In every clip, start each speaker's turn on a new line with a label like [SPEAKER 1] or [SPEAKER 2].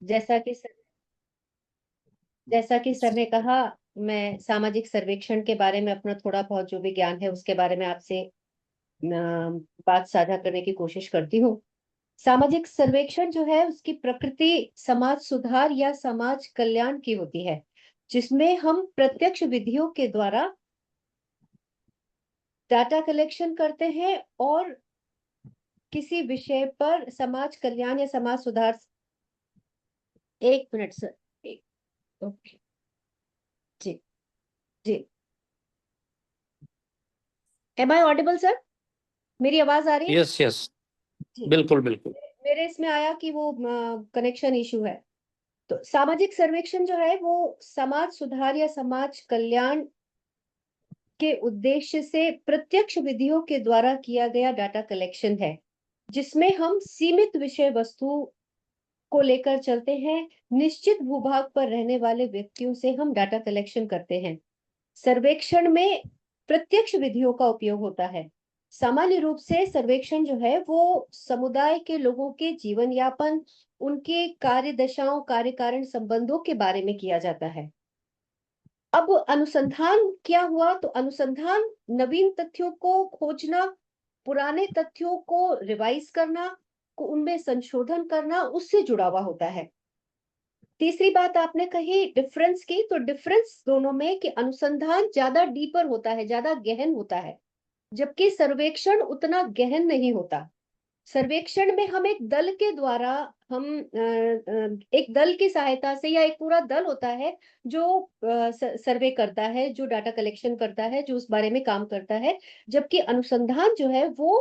[SPEAKER 1] जैसा कि जैसा कि सर ने कहा, मैं सामाजिक सर्वेक्षण के बारे में अपना थोड़ा बहुत जो भी ज्ञान है उसके बारे में आपसे बात साझा करने की कोशिश करती हूँ। सामाजिक सर्वेक्षण जो है उसकी प्रकृति समाज सुधार या समाज कल्याण की होती है, जिसमें हम प्रत्यक्ष विधियों के द्वारा डाटा कलेक्शन करते हैं और किसी विषय पर समाज कल्याण या समाज सुधार। एक मिनट सर। ओके। जी। जी। Am I audible sir? मेरी आवाज आ रही है?
[SPEAKER 2] यस यस,
[SPEAKER 1] जी।
[SPEAKER 2] बिल्कुल बिल्कुल।
[SPEAKER 1] मेरे इसमें आया कि वो कनेक्शन इशू है। तो सामाजिक सर्वेक्षण जो है वो समाज सुधार या समाज कल्याण के उद्देश्य से प्रत्यक्ष विधियों के द्वारा किया गया डाटा कलेक्शन है, जिसमें हम सीमित विषय वस्तु को लेकर चलते हैं। निश्चित भूभाग पर रहने वाले व्यक्तियों से हम डाटा कलेक्शन करते हैं। सर्वेक्षण में प्रत्यक्ष विधियों का उपयोग होता है। सामान्य रूप से सर्वेक्षण जो है वो समुदाय के लोगों के जीवन यापन, उनके कार्य दशाओं, कार्य कारण संबंधों के बारे में किया जाता है। अब अनुसंधान क्या हुआ? तो अनुसंधान नवीन तथ्यों को खोजना, पुराने तथ्यों को रिवाइज करना, को उनमें संशोधन करना, उससे जुड़ा हुआ होता है। तीसरी बात आपने कही डिफरेंस की, तो डिफरेंस दोनों में कि अनुसंधान ज्यादा डीपर होता है, ज्यादा गहन होता है, जबकि सर्वेक्षण उतना गहन नहीं होता। सर्वेक्षण में हम एक दल के द्वारा, हम एक दल की सहायता से, या एक पूरा दल होता है जो सर्वे करता है, जो डाटा कलेक्शन करता है, जो उस बारे में काम करता है। जबकि अनुसंधान जो है वो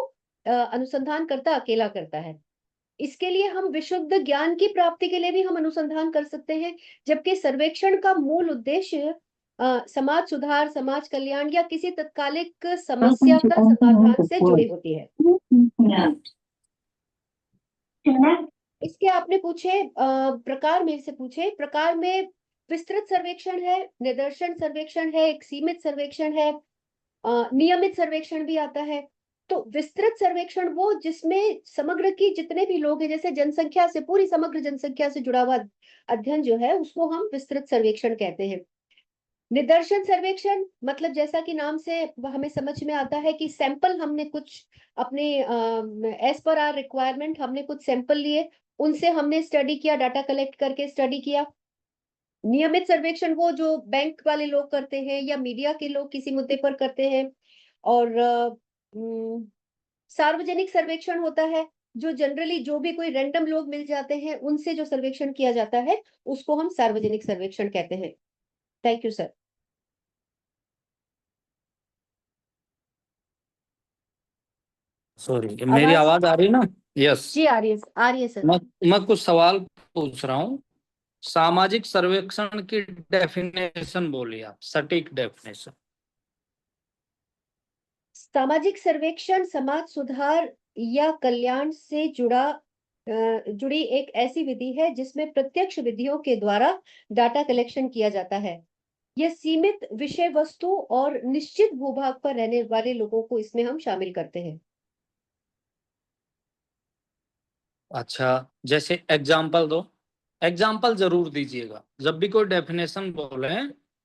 [SPEAKER 1] अनुसंधान करता अकेला करता है। इसके लिए हम विशुद्ध ज्ञान की प्राप्ति के लिए भी हम अनुसंधान कर सकते हैं, जबकि सर्वेक्षण का मूल उद्देश्य समाज सुधार, समाज कल्याण या किसी तत्कालिक समस्या का समाधान से जुड़ी होती है। इसके आपने पूछे प्रकार, मेरे से पूछे प्रकार में विस्तृत सर्वेक्षण है, निदर्शन सर्वेक्षण है, एक सीमित सर्वेक्षण है, नियमित सर्वेक्षण भी आता है। तो विस्तृत सर्वेक्षण वो जिसमें समग्र की जितने भी लोग हैं, जैसे जनसंख्या से, पूरी समग्र जनसंख्या से जुड़ा हुआ अध्ययन जो है उसको हम विस्तृत सर्वेक्षण कहते हैं। निदर्शन सर्वेक्षण मतलब जैसा कि नाम से हमें समझ में आता है कि सैंपल हमने कुछ अपने एज पर आर रिक्वायरमेंट हमने कुछ सैंपल लिए, उनसे हमने स्टडी किया, डाटा कलेक्ट करके स्टडी किया। नियमित सर्वेक्षण वो जो बैंक वाले लोग करते हैं या मीडिया के लोग किसी मुद्दे पर करते हैं। और सार्वजनिक सर्वेक्षण होता है जो जनरली जो भी कोई रैंडम लोग मिल जाते हैं उनसे जो सर्वेक्षण किया जाता है उसको हम सार्वजनिक सर्वेक्षण कहते हैं। Thank you sir.
[SPEAKER 2] सॉरी, मेरी
[SPEAKER 1] आवाज?
[SPEAKER 2] आवाज आ रही ना? यस।
[SPEAKER 1] जी आ रही है, आ रही है सर।
[SPEAKER 2] मैं कुछ सवाल पूछ रहा हूँ। सामाजिक सर्वेक्षण की डेफिनेशन बोलिए आप, सटीक डेफिनेशन।
[SPEAKER 1] सामाजिक सर्वेक्षण समाज सुधार या कल्याण से जुड़ी एक ऐसी विधि है जिसमें प्रत्यक्ष विधियों के द्वारा डाटा कलेक्शन किया जाता है। यह सीमित विषय वस्तु और निश्चित भूभाग पर रहने वाले लोगों को इसमें हम शामिल करते हैं।
[SPEAKER 2] अच्छा, जैसे एग्जाम्पल दो। एग्जाम्पल जरूर दीजिएगा, जब भी कोई डेफिनेशन बोले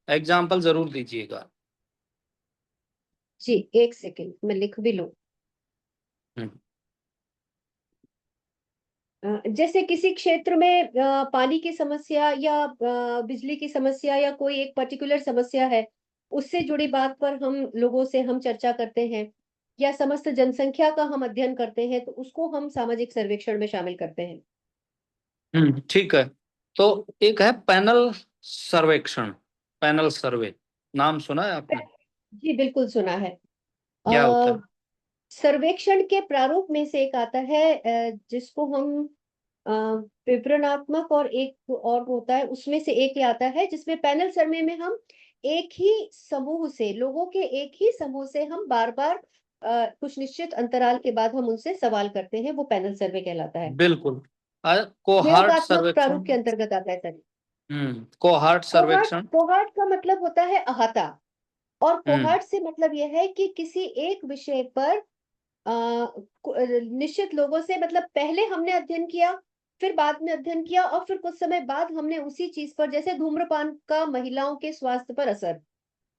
[SPEAKER 2] एग्जाम्पल जरूर दीजिएगा।
[SPEAKER 1] जी एक सेकेंड मैं लिख भी लूं।
[SPEAKER 2] हम्म।
[SPEAKER 1] जैसे किसी क्षेत्र में पानी की समस्या या बिजली की समस्या या कोई एक पर्टिकुलर समस्या है, उससे जुड़ी बात पर हम लोगों से हम चर्चा करते हैं, या समस्त जनसंख्या का हम अध्ययन करते हैं, तो उसको हम सामाजिक सर्वेक्षण में शामिल करते हैं।
[SPEAKER 2] ठीक है। तो एक है पैनल सर्वेक्षण। पैनल सर्वे, नाम सुना है आपने?
[SPEAKER 1] जी बिल्कुल सुना है।
[SPEAKER 2] क्या होता
[SPEAKER 1] अ,
[SPEAKER 2] है?
[SPEAKER 1] सर्वेक्षण के प्रारूप में से एक आता है जिसको हम अ, विवरणात्मक, और एक और होता है, उसमें से एक ही आता है जिसमें पैनल सर्वे में हम एक ही समूह से, लोगों के एक ही समूह से हम बार बार कुछ निश्चित अंतराल के बाद हम उनसे सवाल करते हैं, वो पैनल सर्वे कहलाता है।
[SPEAKER 2] बिल्कुल। कोहार्ट
[SPEAKER 1] प्रयोगात्मक
[SPEAKER 2] सर्वेक्षण।
[SPEAKER 1] प्रारूप के अंतर्गत आता है सर।
[SPEAKER 2] कोहार्ट
[SPEAKER 1] कोहार्ट,
[SPEAKER 2] सर्वेक्षण।
[SPEAKER 1] कोहार्ट का मतलब होता है अहाता, और
[SPEAKER 2] हम्म
[SPEAKER 1] कोहार्ट से मतलब यह है कि किसी एक विषय पर निश्चित लोगों से, मतलब पहले हमने अध्ययन किया, फिर बाद में अध्ययन किया और फिर कुछ समय बाद हमने उसी चीज पर, जैसे धूम्रपान का महिलाओं के स्वास्थ्य पर असर,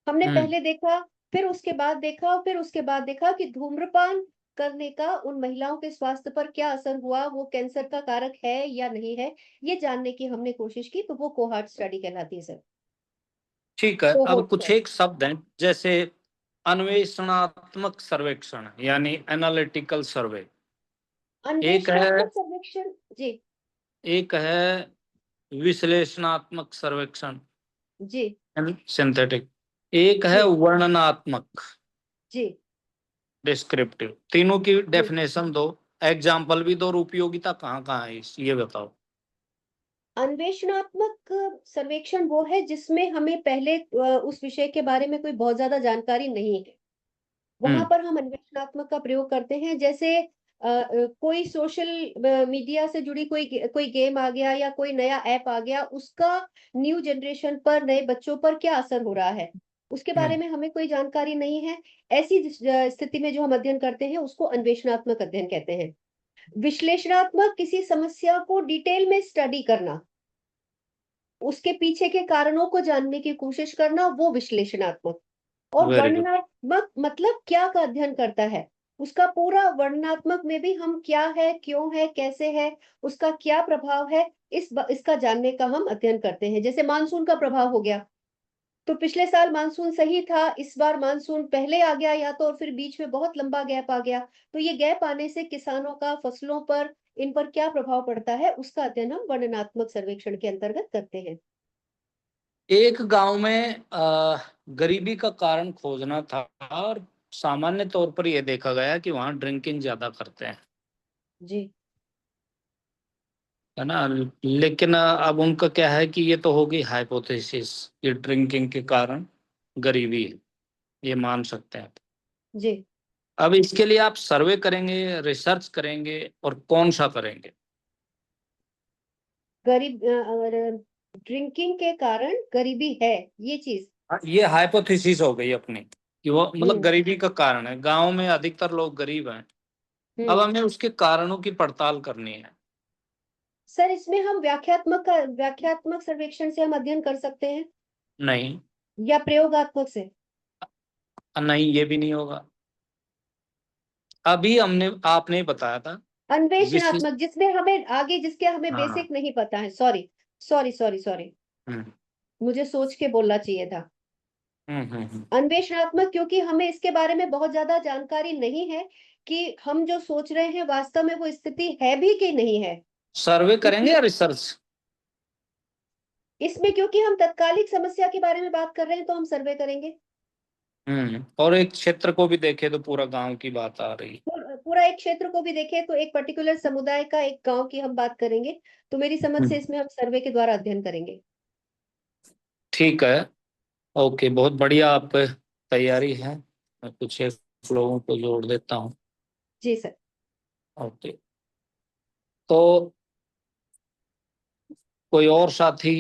[SPEAKER 1] हमने पहले देखा, फिर उसके बाद देखा और फिर उसके बाद देखा कि धूम्रपान करने का उन महिलाओं के स्वास्थ्य पर क्या असर हुआ, वो कैंसर का कारक है या नहीं है, ये जानने की हमने कोशिश की, तो वो कोहॉर्ट स्टडी कहलाती है सर।
[SPEAKER 2] ठीक है, अब
[SPEAKER 1] कोहोर्ट
[SPEAKER 2] कुछ
[SPEAKER 1] स्टडी।
[SPEAKER 2] एक शब्द हैं जैसे अन्वेषणात्मक सर्वेक्षण यानी एनालिटिकल सर्वे। एक है
[SPEAKER 1] अन्वेषणात्मक सर्वेक्षण। जी।
[SPEAKER 2] एक है विश्लेषणात्मक सर्वेक्षण
[SPEAKER 1] जी।
[SPEAKER 2] सिंथेटिक, एक है
[SPEAKER 1] जी।
[SPEAKER 2] वर्णनात्मक
[SPEAKER 1] जी।
[SPEAKER 2] डिस्क्रिप्टिव। तीनों की
[SPEAKER 1] जी।
[SPEAKER 2] डेफिनेशन दो, एग्जाम्पल भी दो और उपयोगिता कहाँ कहाँ है ये बताओ।
[SPEAKER 1] अन्वेषणात्मक सर्वेक्षण वो है जिसमें हमें पहले उस विषय के बारे में कोई बहुत ज्यादा जानकारी नहीं है, वहां
[SPEAKER 2] हम्म
[SPEAKER 1] पर हम अन्वेषणात्मक का प्रयोग करते हैं। जैसे कोई सोशल मीडिया से जुड़ी कोई कोई गेम आ गया या कोई नया ऐप आ गया, उसका न्यू जनरेशन पर, नए बच्चों पर क्या असर हो रहा है, उसके बारे
[SPEAKER 2] हम्म
[SPEAKER 1] में हमें कोई जानकारी नहीं है। ऐसी स्थिति में जो हम अध्ययन करते हैं उसको अन्वेषणात्मक अध्ययन कहते हैं। विश्लेषणात्मक, किसी समस्या को डिटेल में स्टडी करना, उसके पीछे के कारणों को जानने की कोशिश करना, वो विश्लेषणात्मक। और
[SPEAKER 2] वेरी गुड।
[SPEAKER 1] वर्णनात्मक मतलब क्या का अध्ययन करता है, उसका पूरा वर्णनात्मक में भी हम क्या है, क्यों है, कैसे है, उसका क्या प्रभाव है, इसका जानने का हम अध्ययन करते हैं। जैसे मानसून का प्रभाव हो गया, तो पिछले साल मानसून सही था, इस बार मानसून पहले आ गया या तो, और फिर बीच में बहुत लंबा गैप आ गया, तो ये गैप आने से किसानों का फसलों पर, इन पर क्या प्रभाव पड़ता है, उसका अध्ययन हम वर्णनात्मक सर्वेक्षण के अंतर्गत करते हैं।
[SPEAKER 2] एक गांव में गरीबी का कारण खोजना था और सामान्य तौर पर यह देखा गया कि वहां ड्रिंकिंग ज्यादा करते हैं,
[SPEAKER 1] जी।
[SPEAKER 2] है ना। लेकिन अब उनका क्या है कि ये तो होगी हाइपोथेसिस कि ड्रिंकिंग के कारण गरीबी है, ये मान सकते हैं।
[SPEAKER 1] जी।
[SPEAKER 2] अब इसके लिए आप सर्वे करेंगे, रिसर्च करेंगे और कौन सा करेंगे?
[SPEAKER 1] गरीब ड्रिंकिंग के कारण गरीबी है, ये चीज।
[SPEAKER 2] ये हाइपोथेसिस हो गई अपनी कि वो मतलब
[SPEAKER 1] हम्म।
[SPEAKER 2] गरीबी का कारण है, गांव में अधिकतर लोग गरीब हैं। अब
[SPEAKER 1] हम्म।
[SPEAKER 2] हमें उसके कारणों की पड़ताल करनी है।
[SPEAKER 1] सर, इसमें हम व्याख्यात्मक सर्वेक्षण से हम अध्ययन कर सकते हैं
[SPEAKER 2] नहीं,
[SPEAKER 1] या प्रयोगात्मक से।
[SPEAKER 2] नहीं ये भी नहीं होगा। अभी हमने आपने बताया था विशिष्ट।
[SPEAKER 1] अन्वेषणात्मक, जिसमें हमें आगे, जिसके हमें
[SPEAKER 2] हाँ।
[SPEAKER 1] बेसिक नहीं पता है। सॉरी, सॉरी, सॉरी, सॉरी,
[SPEAKER 2] हम्म
[SPEAKER 1] मुझे सोच के बोलना चाहिए था।
[SPEAKER 2] हम्म।
[SPEAKER 1] अन्वेषणात्मक क्योंकि हमें इसके बारे में बहुत ज्यादा जानकारी नहीं है कि हम जो सोच रहे हैं वास्तव में वो स्थिति है भी कि नहीं है।
[SPEAKER 2] सर्वे करेंगे या
[SPEAKER 1] इसलिए
[SPEAKER 2] रिसर्च?
[SPEAKER 1] इसमें, क्योंकि हम तत्कालिक समस्या के बारे में बात कर रहे हैं, तो हम सर्वे करेंगे।
[SPEAKER 2] और एक क्षेत्र को भी देखे तो पूरा गांव की बात आ रही।
[SPEAKER 1] पूरा एक क्षेत्र को भी देखें तो एक पर्टिकुलर समुदाय का, एक गांव की हम बात करेंगे, तो मेरी समझ से
[SPEAKER 2] हम्म,
[SPEAKER 1] इसमें हम सर्वे के द्वारा अध्ययन करेंगे।
[SPEAKER 2] ठीक है। ओके, बहुत बढ़िया, आप तैयारी है। मैं कुछ एक लोगों को जोड़ देता हूँ।
[SPEAKER 1] जी सर।
[SPEAKER 2] ओके, तो कोई और साथी?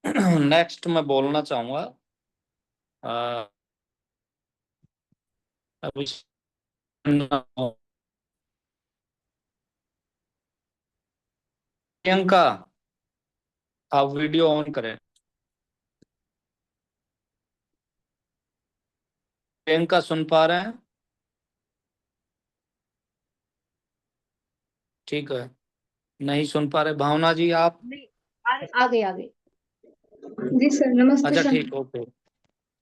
[SPEAKER 2] नेक्स्ट मैं बोलना चाहूंगा अभी। प्रियंका, आप वीडियो ऑन करें। प्रियंका सुन पा रहे हैं? ठीक है, नहीं सुन पा रहे भावना जी आप?
[SPEAKER 1] नहीं, आ गए, आ गए।
[SPEAKER 3] जी सर, नमस्ते
[SPEAKER 2] अच्छा
[SPEAKER 3] सर।
[SPEAKER 2] ठीक, ओके,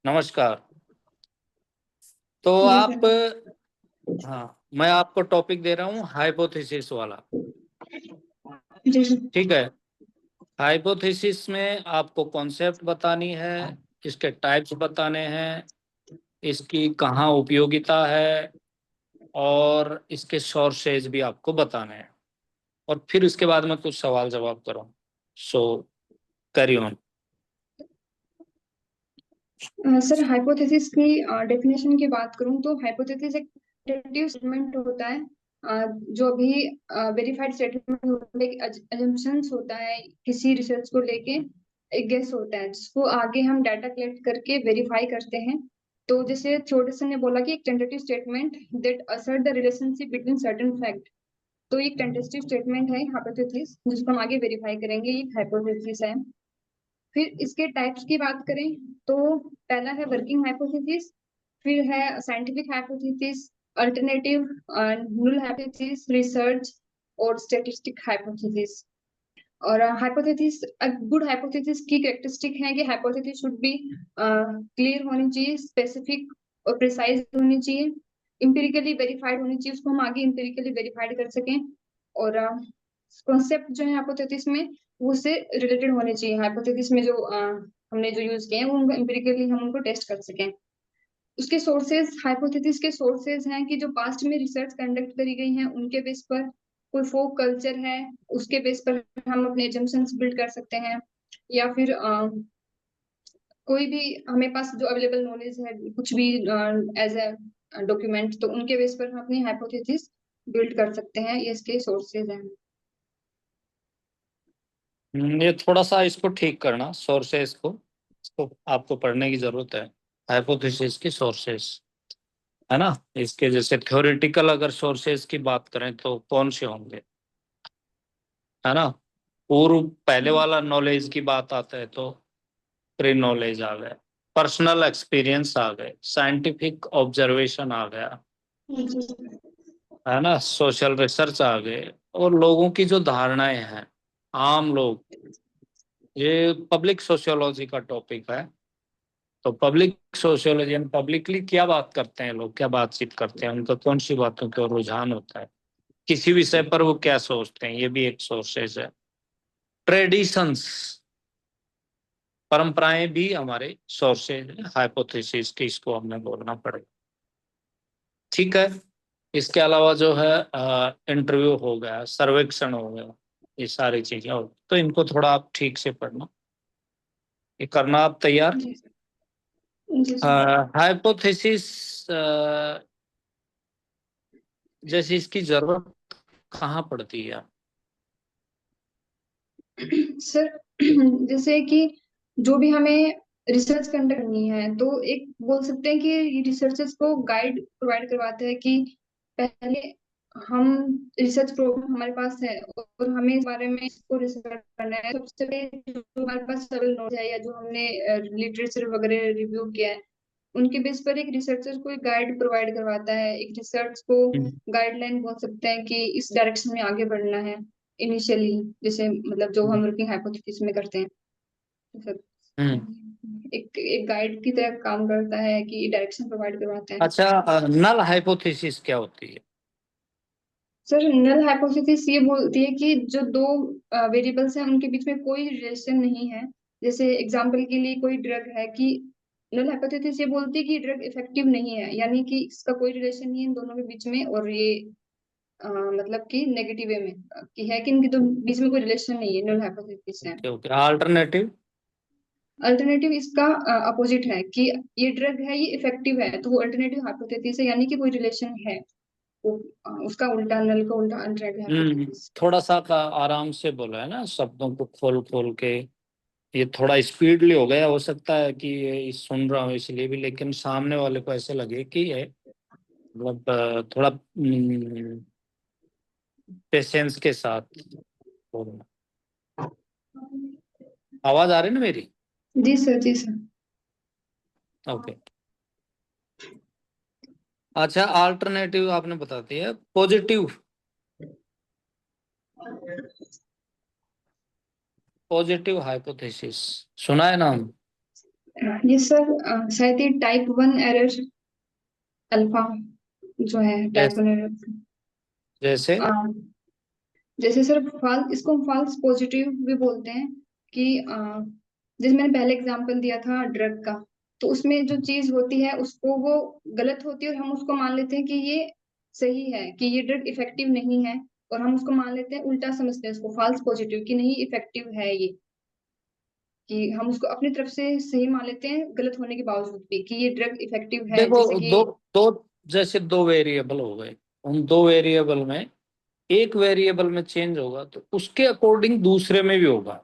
[SPEAKER 2] नमस्कार। तो
[SPEAKER 3] जी
[SPEAKER 2] आप,
[SPEAKER 3] सर।
[SPEAKER 2] हाँ मैं आपको टॉपिक दे रहा हूँ हाइपोथेसिस वाला।
[SPEAKER 3] जी सर।
[SPEAKER 2] ठीक है, हाइपोथेसिस में आपको कॉन्सेप्ट बतानी है, इसके टाइप्स बताने हैं, इसकी कहाँ उपयोगिता है और इसके सोर्सेज भी आपको बताने हैं, और फिर इसके बाद में कुछ सवाल जवाब करो। सो कैरी ऑन।
[SPEAKER 3] सर, हाइपोथेसिस की डेफिनेशन की बात करूं तो हाइपोथेसिस एक टेंटेटिव स्टेटमेंट होता है, जो भी वेरीफाइड स्टेटमेंट होता है, अजम्पशंस होता है किसी रिसर्च को लेके, एक गेस होता है जिसको आगे हम डाटा कलेक्ट करके वेरीफाई करते हैं। तो जैसे थ्योडसन ने बोला कि एक tentative statement that assert the relationship between certain fact, तो एक टेंटेटिव स्टेटमेंट है हाइपोथेसिस, जिसको हम आगे वेरीफाई करेंगे, ये हाइपोथेसिस है। फिर इसके टाइप्स की बात करें तो पहला है वर्किंग हाइपोथेसिस, फिर है scientific hypothesis, alternative, null hypothesis, research और स्टैटिस्टिक हाइपोथेसिस। और हाइपोथेसिस, गुड हाइपोथेसिस की कैरेक्टरिस्टिक है कि हाइपोथेसिस शुड बी क्लियर होनी चाहिए, स्पेसिफिक और प्रिसाइज होनी चाहिए, इंपेरिकली वेरीफाइड होनी चाहिए, उसको हम आगे इंपेरिकली वेरीफाइड कर सकें। और कॉन्सेप्ट जो है हाइपोथेसिस में वो उससे रिलेटेड होने चाहिए, हाइपोथेसिस में जो हमने जो यूज किए हैं वो इंपेरिकली हम उनको टेस्ट कर सकें। उसके सोर्सेज, हाइपोथेसिस के सोर्सेज हैं कि जो पास्ट में रिसर्च कंडक्ट करी गई हैं उनके बेस पर, कोई फोक कल्चर है उसके बेस पर हम अपने एजम्पशंस बिल्ड कर सकते हैं, या फिर कोई भी हमें पास जो अवेलेबल नॉलेज है कुछ भी एज ए डॉक्यूमेंट, तो उनके बेस पर हम अपनी हाइपोथेसिस बिल्ड कर सकते हैं। ये इसके सोर्सेज हैं।
[SPEAKER 2] ये थोड़ा सा इसको ठीक करना, सोर्सेस को, इसको आपको पढ़ने की जरूरत है। हाइपोथेसिस की सोर्सेस है ना, इसके जैसे थ्योरेटिकल अगर सोर्सेस की बात करें तो कौन से होंगे, है ना। पूर्व पहले वाला नॉलेज की बात आता है तो प्री नॉलेज आ गया, पर्सनल एक्सपीरियंस आ गए, साइंटिफिक ऑब्जर्वेशन आ गया, है ना, सोशल रिसर्च आ गए, और लोगों की जो धारणाएं हैं, आम लोग, ये पब्लिक सोशियोलॉजी का टॉपिक है। तो पब्लिक सोशियोलॉजी में पब्लिकली क्या बात करते हैं लोग, क्या बातचीत करते हैं, उनका कौन सी बातों की ओर रुझान होता है, किसी विषय पर वो क्या सोचते हैं, ये भी एक सोर्सेज है। ट्रेडिशंस, परंपराएं भी हमारे सोर्सेज है हाइपोथेसिस की, इसको हमें बोलना पड़ेगा। ठीक है। इसके अलावा जो है इंटरव्यू हो गया, सर्वेक्षण हो गया, ये सारी चीजें हो, तो इनको थोड़ा आप ठीक से पढ़ना, ये करना आप तैयार।
[SPEAKER 3] जी सर।
[SPEAKER 2] हाइपोथेसिस जैसे इसकी जरूरत कहाँ पड़ती है।
[SPEAKER 3] सर जैसे कि जो भी हमें रिसर्च कंडक्ट करनी है, तो एक बोल सकते हैं कि ये रिसर्चर्स को गाइड प्रोवाइड करवाते हैं कि पहले हम रिसर्च प्रॉब्लम हमारे पास है और हमें इस बारे में इसको रिसर्च करना है। सबसे पहले जो हमारे पास नॉलेज है या जो हमने लिटरेचर वगैरह रिव्यू किया है, उनके बेस पर एक रिसर्चर को एक गाइड प्रोवाइड करवाता है, एक रिसर्च को गाइडलाइन बोल सकते हैं कि इस डायरेक्शन में आगे बढ़ना है इनिशियली, जैसे मतलब जो हम वर्किंग हाइपोथेसिस में करते हैं, तो सब एक एक गाइड की तरह काम करता है कि डायरेक्शन प्रोवाइड करवाता है।
[SPEAKER 2] अच्छा, नल हाइपोथेसिस क्या होती है।
[SPEAKER 3] सर नल हाइपोथेसिस ये बोलती है कि जो दो वेरिएबल्स हैं उनके बीच में कोई रिलेशन नहीं है। जैसे एग्जांपल के लिए कोई ड्रग है, कि नल हाइपोथेसिस ये बोलती है कि ड्रग इफेक्टिव नहीं है, यानी कि इसका कोई रिलेशन नहीं है इन दोनों के बीच में, और ये मतलब कि नेगेटिव वे में कि है कि इनके दो बीच में कोई रिलेशन नहीं है, नल हाइपोथेसिस है।
[SPEAKER 2] Okay, alternative.
[SPEAKER 3] अल्टरनेटिव इसका अपोजिट है कि ये ड्रग है, ये इफेक्टिव है, तो वो अल्टरनेटिव हाइपोथेसिस है, यानी कि कोई रिलेशन है। वो उसका उल्टा, नल का उल्टा अल्टरनेटिव हाइपोथेसिस।
[SPEAKER 2] थोड़ा सा आराम से बोलो, है ना, शब्दों को खोल खोल के। ये थोड़ा स्पीडली हो गया, हो सकता है कि ये सुन रहा हूँ इसलिए भी, लेकिन सामने वाले को ऐसे लगे कि ये मतलब थोड़ा पेशेंस के साथ बोलना। आवाज आ रही है ना मेरी।
[SPEAKER 3] जी सर, जी सर।
[SPEAKER 2] ओके। अच्छा, अल्टरनेटिव आपने बता दिया, पॉजिटिव। पॉजिटिव हाइपोथेसिस सुना है नाम।
[SPEAKER 3] ये सर शायद ये टाइप 1 एरर अल्फा जो है, टाइप
[SPEAKER 2] जैसे
[SPEAKER 3] 1 एरर।
[SPEAKER 2] जैसे
[SPEAKER 3] जैसे सर फॉल्स, इसको हम फॉल्स पॉजिटिव भी बोलते हैं कि जैसे मैंने पहले एग्जांपल दिया था ड्रग का, तो उसमें जो चीज होती है उसको वो गलत होती है और हम उसको मान लेते हैं कि ये सही है, कि ये ड्रग इफेक्टिव नहीं है, और हम उसको मान लेते हैं, उल्टा समझते हैं उसको फॉल्स पॉजिटिव कि नहीं इफेक्टिव है ये, कि हम उसको अपनी तरफ से सही मान लेते हैं गलत होने के बावजूद भी कि ये ड्रग इफेक्टिव है, जैसे
[SPEAKER 2] देखो,
[SPEAKER 3] कि
[SPEAKER 2] दो दो जैसे दो वेरिएबल हो गए, उन दो वेरिएबल में एक वेरिएबल में चेंज होगा तो उसके अकॉर्डिंग दूसरे में भी होगा,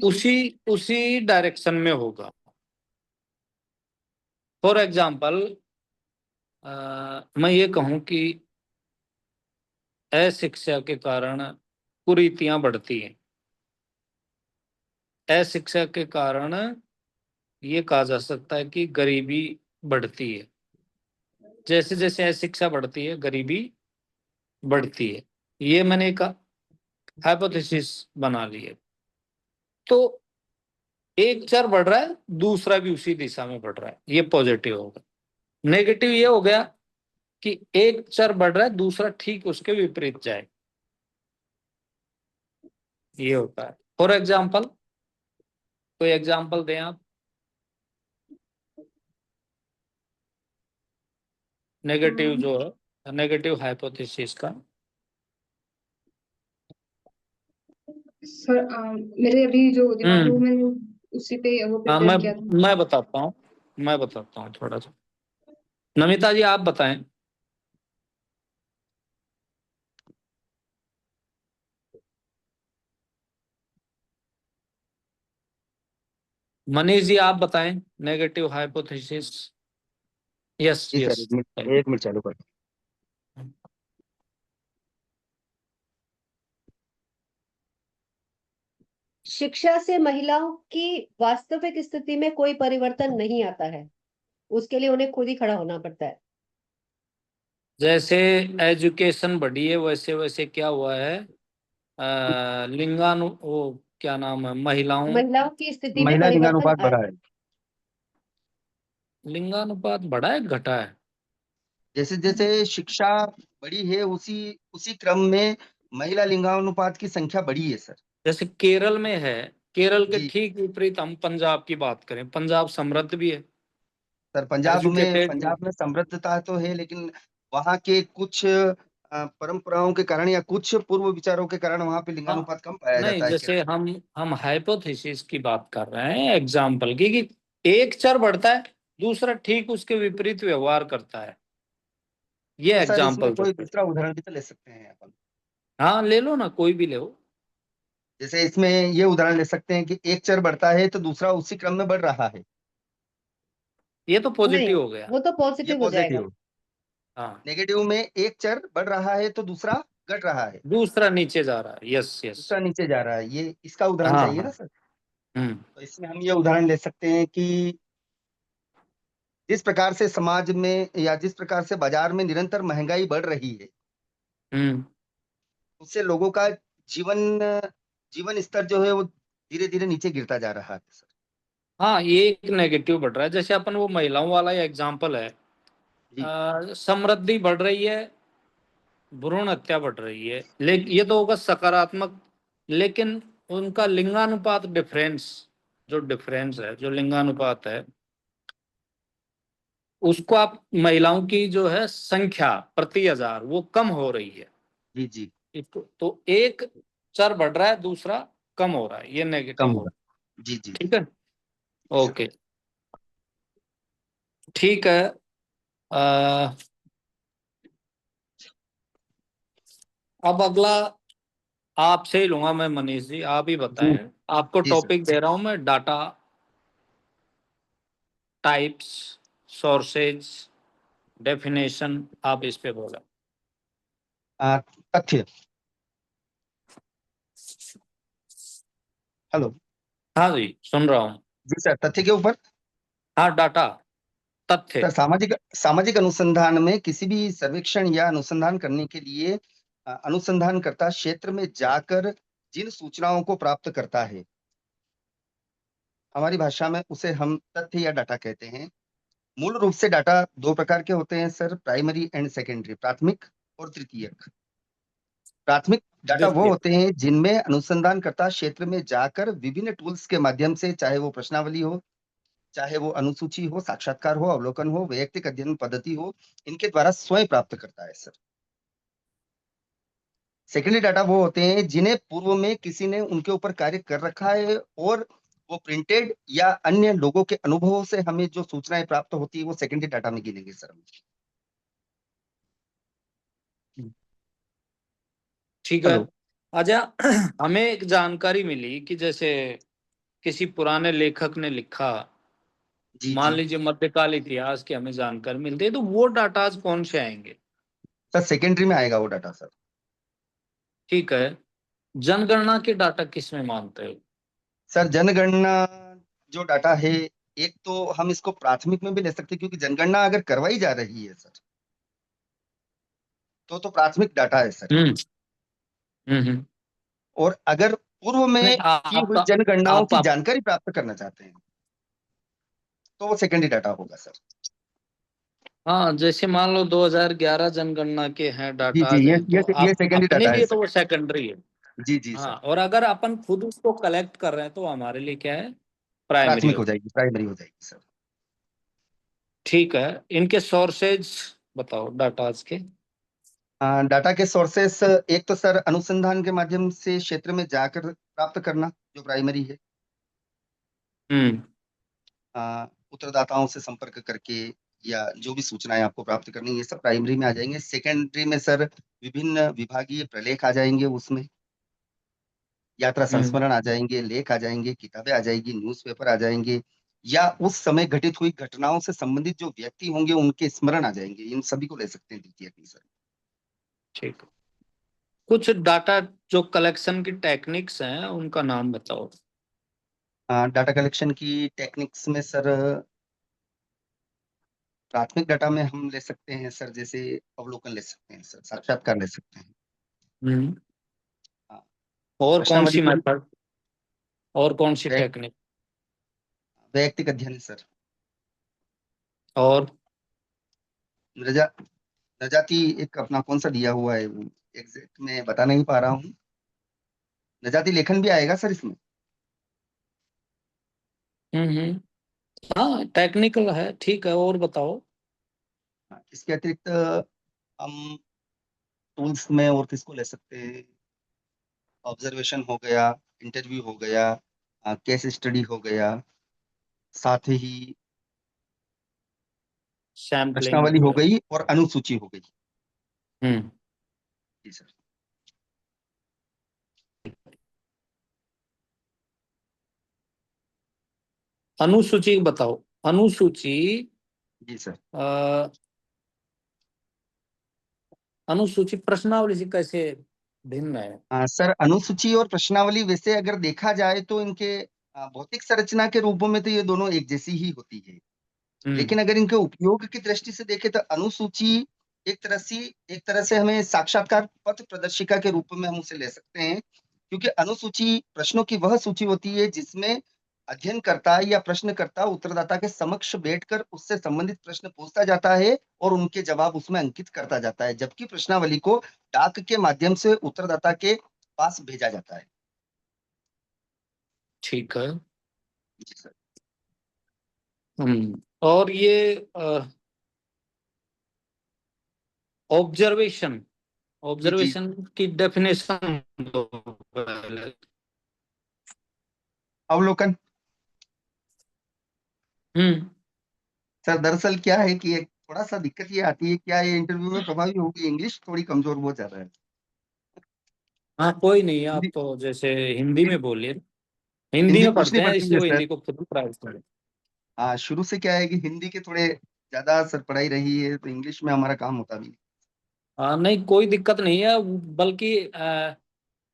[SPEAKER 2] उसी उसी डायरेक्शन में होगा। फॉर एग्जाम्पल मैं ये कहूं कि अशिक्षा के कारण कुरीतियां बढ़ती हैं। अशिक्षा के कारण ये कहा जा सकता है कि गरीबी बढ़ती है। जैसे जैसे अशिक्षा बढ़ती है गरीबी बढ़ती है। ये मैंने एक हाइपोथेसिस बना ली है। तो एक चर बढ़ रहा है, दूसरा भी उसी दिशा में बढ़ रहा है, ये पॉजिटिव होगा। नेगेटिव ये हो गया कि एक चर बढ़ रहा है, दूसरा ठीक उसके विपरीत जाए, ये होता है। फॉर एग्जाम्पल कोई एग्जाम्पल दें आप, नेगेटिव जो है, नेगेटिव हाइपोथेसिस का।
[SPEAKER 3] सर मेरे अभी जो दिमाग में
[SPEAKER 2] हम्म
[SPEAKER 3] मैंने उसी पे वो
[SPEAKER 2] हाँ,
[SPEAKER 3] प्रिपेयर किया था।
[SPEAKER 2] मैं बताता हूँ थोड़ा सा। नमिता जी आप बताएं। मनीष जी आप बताएं नेगेटिव हाइपोथेसिस। यस
[SPEAKER 4] जी सर,
[SPEAKER 2] यस।
[SPEAKER 4] एक मिनट चालू कर।
[SPEAKER 1] शिक्षा से महिलाओं की वास्तविक स्थिति में कोई परिवर्तन नहीं आता है, उसके लिए उन्हें खुद ही खड़ा होना पड़ता है।
[SPEAKER 2] जैसे एजुकेशन बढ़ी है वैसे वैसे क्या हुआ है, लिंगानु वो क्या नाम है,
[SPEAKER 1] महिलाओं की स्थिति में
[SPEAKER 4] महिला
[SPEAKER 1] परिवर्तन
[SPEAKER 4] लिंगानुपात बढ़ा है।
[SPEAKER 2] लिंगानुपात बढ़ा है घटा है।
[SPEAKER 4] जैसे जैसे शिक्षा बढ़ी है उसी उसी क्रम में महिला लिंगानुपात की संख्या बढ़ी है सर।
[SPEAKER 2] जैसे केरल में है, केरल के
[SPEAKER 4] जी
[SPEAKER 2] ठीक विपरीत हम पंजाब की बात करें, पंजाब समृद्ध भी है,
[SPEAKER 4] सर,
[SPEAKER 2] एजुकेटेड भी है।
[SPEAKER 4] पंजाब में समृद्धता तो है, लेकिन वहाँ के कुछ परंपराओं के कारण या कुछ पूर्व विचारों के कारण वहाँ पे
[SPEAKER 2] हाँ,
[SPEAKER 4] लिंगानुपात कम पाया
[SPEAKER 2] नहीं
[SPEAKER 4] जाता है
[SPEAKER 2] जैसे
[SPEAKER 4] केरल।
[SPEAKER 2] हम हाइपोथेसिस की बात कर रहे हैं एग्जाम्पल की, कि एक चर बढ़ता है, दूसरा ठीक उसके विपरीत व्यवहार करता है, ये
[SPEAKER 4] तो सर इसमें
[SPEAKER 2] एग्जाम्पल
[SPEAKER 4] कोई
[SPEAKER 2] देते हैं।
[SPEAKER 4] दूसरा उदाहरण भी तो ले सकते हैं अपन।
[SPEAKER 2] हाँ ले लो ना, कोई भी ले लो।
[SPEAKER 4] जैसे इसमें ये उदाहरण ले सकते हैं कि एक चर बढ़ता है तो दूसरा उसी क्रम में बढ़ रहा है।
[SPEAKER 2] ये तो
[SPEAKER 1] नहीं,
[SPEAKER 2] पॉजिटिव हो गया।
[SPEAKER 1] वो तो
[SPEAKER 4] ये
[SPEAKER 1] पॉजिटिव हो जाएगा।
[SPEAKER 4] पॉजिटिव।
[SPEAKER 2] हाँ,
[SPEAKER 4] नेगेटिव में एक चर बढ़ रहा है तो दूसरा घट रहा है,
[SPEAKER 2] दूसरा नीचे जा रहा है। Yes yes.
[SPEAKER 4] दूसरा नीचे जा रहा है। ये इसका उदाहरण
[SPEAKER 2] हाँ
[SPEAKER 4] चाहिए
[SPEAKER 2] हाँ।
[SPEAKER 4] ना सर।
[SPEAKER 2] हम्म
[SPEAKER 4] तो इसमें हम ये उदाहरण ले सकते हैं कि जिस प्रकार से समाज में या जिस प्रकार से बाजार में निरंतर महंगाई बढ़ रही है,
[SPEAKER 2] हम्म।
[SPEAKER 4] उससे लोगों का जीवन जीवन स्तर जो है वो धीरे धीरे नीचे गिरता जा रहा है सर।
[SPEAKER 2] हाँ, ये एक नेगेटिव बढ़ रहा है। जैसे अपन वो महिलाओं वाला एग्जाम्पल है,
[SPEAKER 4] जी
[SPEAKER 2] समृद्धि बढ़ रही है, भ्रूण हत्या बढ़ रही है, लेकिन ये तो होगा सकारात्मक। लेकिन उनका लिंगानुपात डिफरेंस है, जो लिंगानुपात है, उसको आप महिलाओं की जो है संख्या प्रति हजार वो कम हो रही है।
[SPEAKER 4] जी जी।
[SPEAKER 2] तो एक चर बढ़ रहा है, दूसरा कम हो रहा है, ये
[SPEAKER 4] कम
[SPEAKER 2] नेगेटिव हो।
[SPEAKER 4] होगा। जी जी
[SPEAKER 2] ठीक है,
[SPEAKER 4] सर।
[SPEAKER 2] ओके, ठीक है। अ, अब अगला आपसे ही लूंगा मैं, मनीष जी आप ही
[SPEAKER 4] जी
[SPEAKER 2] बताएं। आपको
[SPEAKER 4] जी सर।
[SPEAKER 2] टॉपिक दे रहा हूं मैं, डाटा टाइप्स, सोर्सेज, डेफिनेशन, आप इस पे बोला।
[SPEAKER 4] तथ्य। हेलो।
[SPEAKER 2] हाँ जी सुन रहा हूँ।
[SPEAKER 4] जी सर, तथ्य के ऊपर।
[SPEAKER 2] हाँ, डाटा, तथ्य।
[SPEAKER 4] सर, सामाजिक सामाजिक अनुसंधान में किसी भी सर्वेक्षण या अनुसंधान करने के लिए अनुसंधानकर्ता क्षेत्र में जाकर जिन सूचनाओं को प्राप्त करता है, हमारी भाषा में उसे हम तथ्य या डाटा कहते हैं। मूल रूप से डाटा दो प्रकार के होते हैं सर, प्राइमरी एंड सेकेंडरी, प्राथमिक और तृतीयक। प्राथमिक डाटा वो
[SPEAKER 2] द्वितीय।
[SPEAKER 4] होते हैं जिनमें अनुसंधानकर्ता क्षेत्र में जाकर विभिन्न टूल्स के माध्यम से, चाहे वो प्रश्नावली हो, चाहे वो अनुसूची हो, साक्षात्कार हो, अवलोकन हो, वैयक्तिक अध्ययन पद्धति हो, इनके द्वारा स्वयं प्राप्त करता है सर। सेकेंडरी डाटा वो होते हैं जिन्हें पूर्व में किसी ने उनके ऊपर कार्य कर रखा है, और वो प्रिंटेड या अन्य लोगों के अनुभवों से हमें जो सूचनाएं प्राप्त होती है वो सेकेंडरी डाटा में गिनेंगे सर हम।
[SPEAKER 2] ठीक है।
[SPEAKER 4] हेलो।
[SPEAKER 2] अच्छा, हमें एक जानकारी मिली कि जैसे किसी पुराने लेखक ने लिखा
[SPEAKER 4] जी
[SPEAKER 2] मान
[SPEAKER 4] जी
[SPEAKER 2] लीजिए मध्यकाल इतिहास की हमें जानकारी मिलती है, तो वो डाटाज कौन से आएंगे?
[SPEAKER 4] सर, सेकेंडरी में आएगा वो डाटा सर।
[SPEAKER 2] ठीक है, जनगणना के डाटा किस में मानते हो?
[SPEAKER 4] सर, जनगणना जो डाटा है, एक तो हम इसको प्राथमिक में भी ले सकते हैं, क्योंकि जनगणना अगर करवाई जा रही है सर, तो प्राथमिक डाटा है सर।
[SPEAKER 2] हम्म हम्म।
[SPEAKER 4] और अगर पूर्व
[SPEAKER 2] नहीं,
[SPEAKER 4] में की हुई
[SPEAKER 2] आप
[SPEAKER 4] जनगणनाओं
[SPEAKER 2] आप
[SPEAKER 4] की जानकारी प्राप्त करना चाहते हैं, तो वो सेकेंडरी डाटा होगा सर।
[SPEAKER 2] हाँ, जैसे मान लो 2011 जनगणना के हैं
[SPEAKER 4] जी जी,
[SPEAKER 2] डाटाज हैं, तो
[SPEAKER 4] ये
[SPEAKER 2] आप
[SPEAKER 4] सेकेंडरी
[SPEAKER 2] अपने
[SPEAKER 4] डाटा है
[SPEAKER 2] लिए तो
[SPEAKER 4] सर।
[SPEAKER 2] वो सेकेंडरी है।
[SPEAKER 4] जी जी
[SPEAKER 2] हाँ,
[SPEAKER 4] सर,
[SPEAKER 2] और अगर अपन खुद उसको कलेक्ट कर रहे हैं तो हमारे लिए क्या है? प्राइमरी
[SPEAKER 4] प्राथमिक
[SPEAKER 2] हो।
[SPEAKER 4] हो जाएगी, प्राइमरी हो जाएगी सर।
[SPEAKER 2] ठीक है, इनके सोर्सेज बताओ डाटाज के।
[SPEAKER 4] डाटा के सोर्सेस, एक तो सर अनुसंधान के माध्यम से क्षेत्र में जाकर प्राप्त करना, जो प्राइमरी है।
[SPEAKER 2] हम्म
[SPEAKER 4] उत्तरदाताओं से संपर्क करके, या जो भी सूचनाएं आपको प्राप्त करनी है, ये सब प्राइमरी में आ जाएंगे। सेकेंडरी में सर विभिन्न विभागीय प्रलेख आ जाएंगे, उसमें यात्रा
[SPEAKER 2] हम्म
[SPEAKER 4] संस्मरण आ जाएंगे, लेख आ जाएंगे, किताबें आ जाएंगी, न्यूज़पेपर आ जाएंगे, या उस समय घटित हुई घटनाओं से संबंधित जो व्यक्ति होंगे उनके स्मरण आ जाएंगे। इन सभी को ले सकते हैं द्वितीयक में सर।
[SPEAKER 2] ठीक है, कुछ डाटा जो कलेक्शन की टेक्निक्स हैं उनका नाम बताओ।
[SPEAKER 4] डाटा कलेक्शन की टेक्निक्स में सर, प्राथमिक डाटा में हम ले सकते हैं सर, जैसे अवलोकन ले सकते हैं सर, साक्षात्कार ले सकते हैं।
[SPEAKER 2] हम्म
[SPEAKER 4] हाँ,
[SPEAKER 2] और कौन
[SPEAKER 4] प्रश्नावली
[SPEAKER 2] सी
[SPEAKER 4] को,
[SPEAKER 2] मेथड, और कौन सी
[SPEAKER 4] वै-
[SPEAKER 2] टेक्निक?
[SPEAKER 4] वैयक्तिक अध्ययन है सर।
[SPEAKER 2] और
[SPEAKER 4] रजा नजाति एक अपना कौन सा दिया हुआ है, एग्जैक्ट मैं बता नहीं पा रहा हूँ। नजाति लेखन भी आएगा सर इसमें।
[SPEAKER 2] हम्म। हाँ, टेक्निकल है, ठीक है, और बताओ।
[SPEAKER 4] इसके अतिरिक्त हम टूल्स में और किसको ले सकते हैं? ऑब्जर्वेशन हो गया, इंटरव्यू हो गया, केस स्टडी हो गया, साथ ही
[SPEAKER 2] सैम्पलिंग हो
[SPEAKER 4] प्रश्नावली हो
[SPEAKER 2] गया।
[SPEAKER 4] गई और अनुसूची हो गई।
[SPEAKER 2] हम्म
[SPEAKER 4] जी सर।
[SPEAKER 2] अनुसूची बताओ। अनुसूची,
[SPEAKER 4] जी सर।
[SPEAKER 2] अनुसूची प्रश्नावली से कैसे भिन्न है?
[SPEAKER 4] सर, अनुसूची और प्रश्नावली वैसे अगर देखा जाए तो इनके भौतिक संरचना के रूपों में तो ये दोनों एक जैसी ही होती है।
[SPEAKER 2] हम्म
[SPEAKER 4] लेकिन अगर इनके उपयोग की दृष्टि से देखें तो अनुसूची एक तरह से हमें साक्षात्कार पथ प्रदर्शिका के रूप में हम उसे ले सकते हैं, क्योंकि अनुसूची प्रश्नों की वह सूची होती है जिसमें अध्ययनकर्ता या प्रश्नकर्ता उत्तरदाता के समक्ष बैठकर उससे संबंधित प्रश्न पूछता जाता है और उनके जवाब उसमें अंकित करता जाता है, जबकि प्रश्नावली को डाक के माध्यम से उत्तरदाता के पास भेजा जाता है।
[SPEAKER 2] ठीक है।
[SPEAKER 4] जी सर।
[SPEAKER 2] और ये ऑब्जर्वेशन,
[SPEAKER 4] जी जी,
[SPEAKER 2] ऑब्जर्वेशन की डेफिनेशन दो पहले।
[SPEAKER 4] अवलोकन।
[SPEAKER 2] हम्म
[SPEAKER 4] सर, दरअसल क्या है कि एक थोड़ा सा दिक्कत ये आती है, क्या ये इंटरव्यू में प्रभावी होगी, इंग्लिश थोड़ी कमजोर हो जा रहा है।
[SPEAKER 2] हाँ, कोई नहीं, आप
[SPEAKER 4] हिंदी
[SPEAKER 2] तो जैसे हिंदी में
[SPEAKER 4] हिं-
[SPEAKER 2] बोलिए। हिंदी
[SPEAKER 4] हिंदी
[SPEAKER 2] में
[SPEAKER 4] पूछनी
[SPEAKER 2] पढ़ते हैं,
[SPEAKER 4] पड़ती
[SPEAKER 2] इसलिए
[SPEAKER 4] है
[SPEAKER 2] वो
[SPEAKER 4] सर।
[SPEAKER 2] हिंदी को खुद प्राइज करें।
[SPEAKER 4] हाँ, शुरू से क्या है कि हिंदी के थोड़े ज्यादा सर पढ़ाई रही है, तो इंग्लिश में हमारा काम होता भी नहीं।
[SPEAKER 2] हाँ, नहीं कोई दिक्कत नहीं है, बल्कि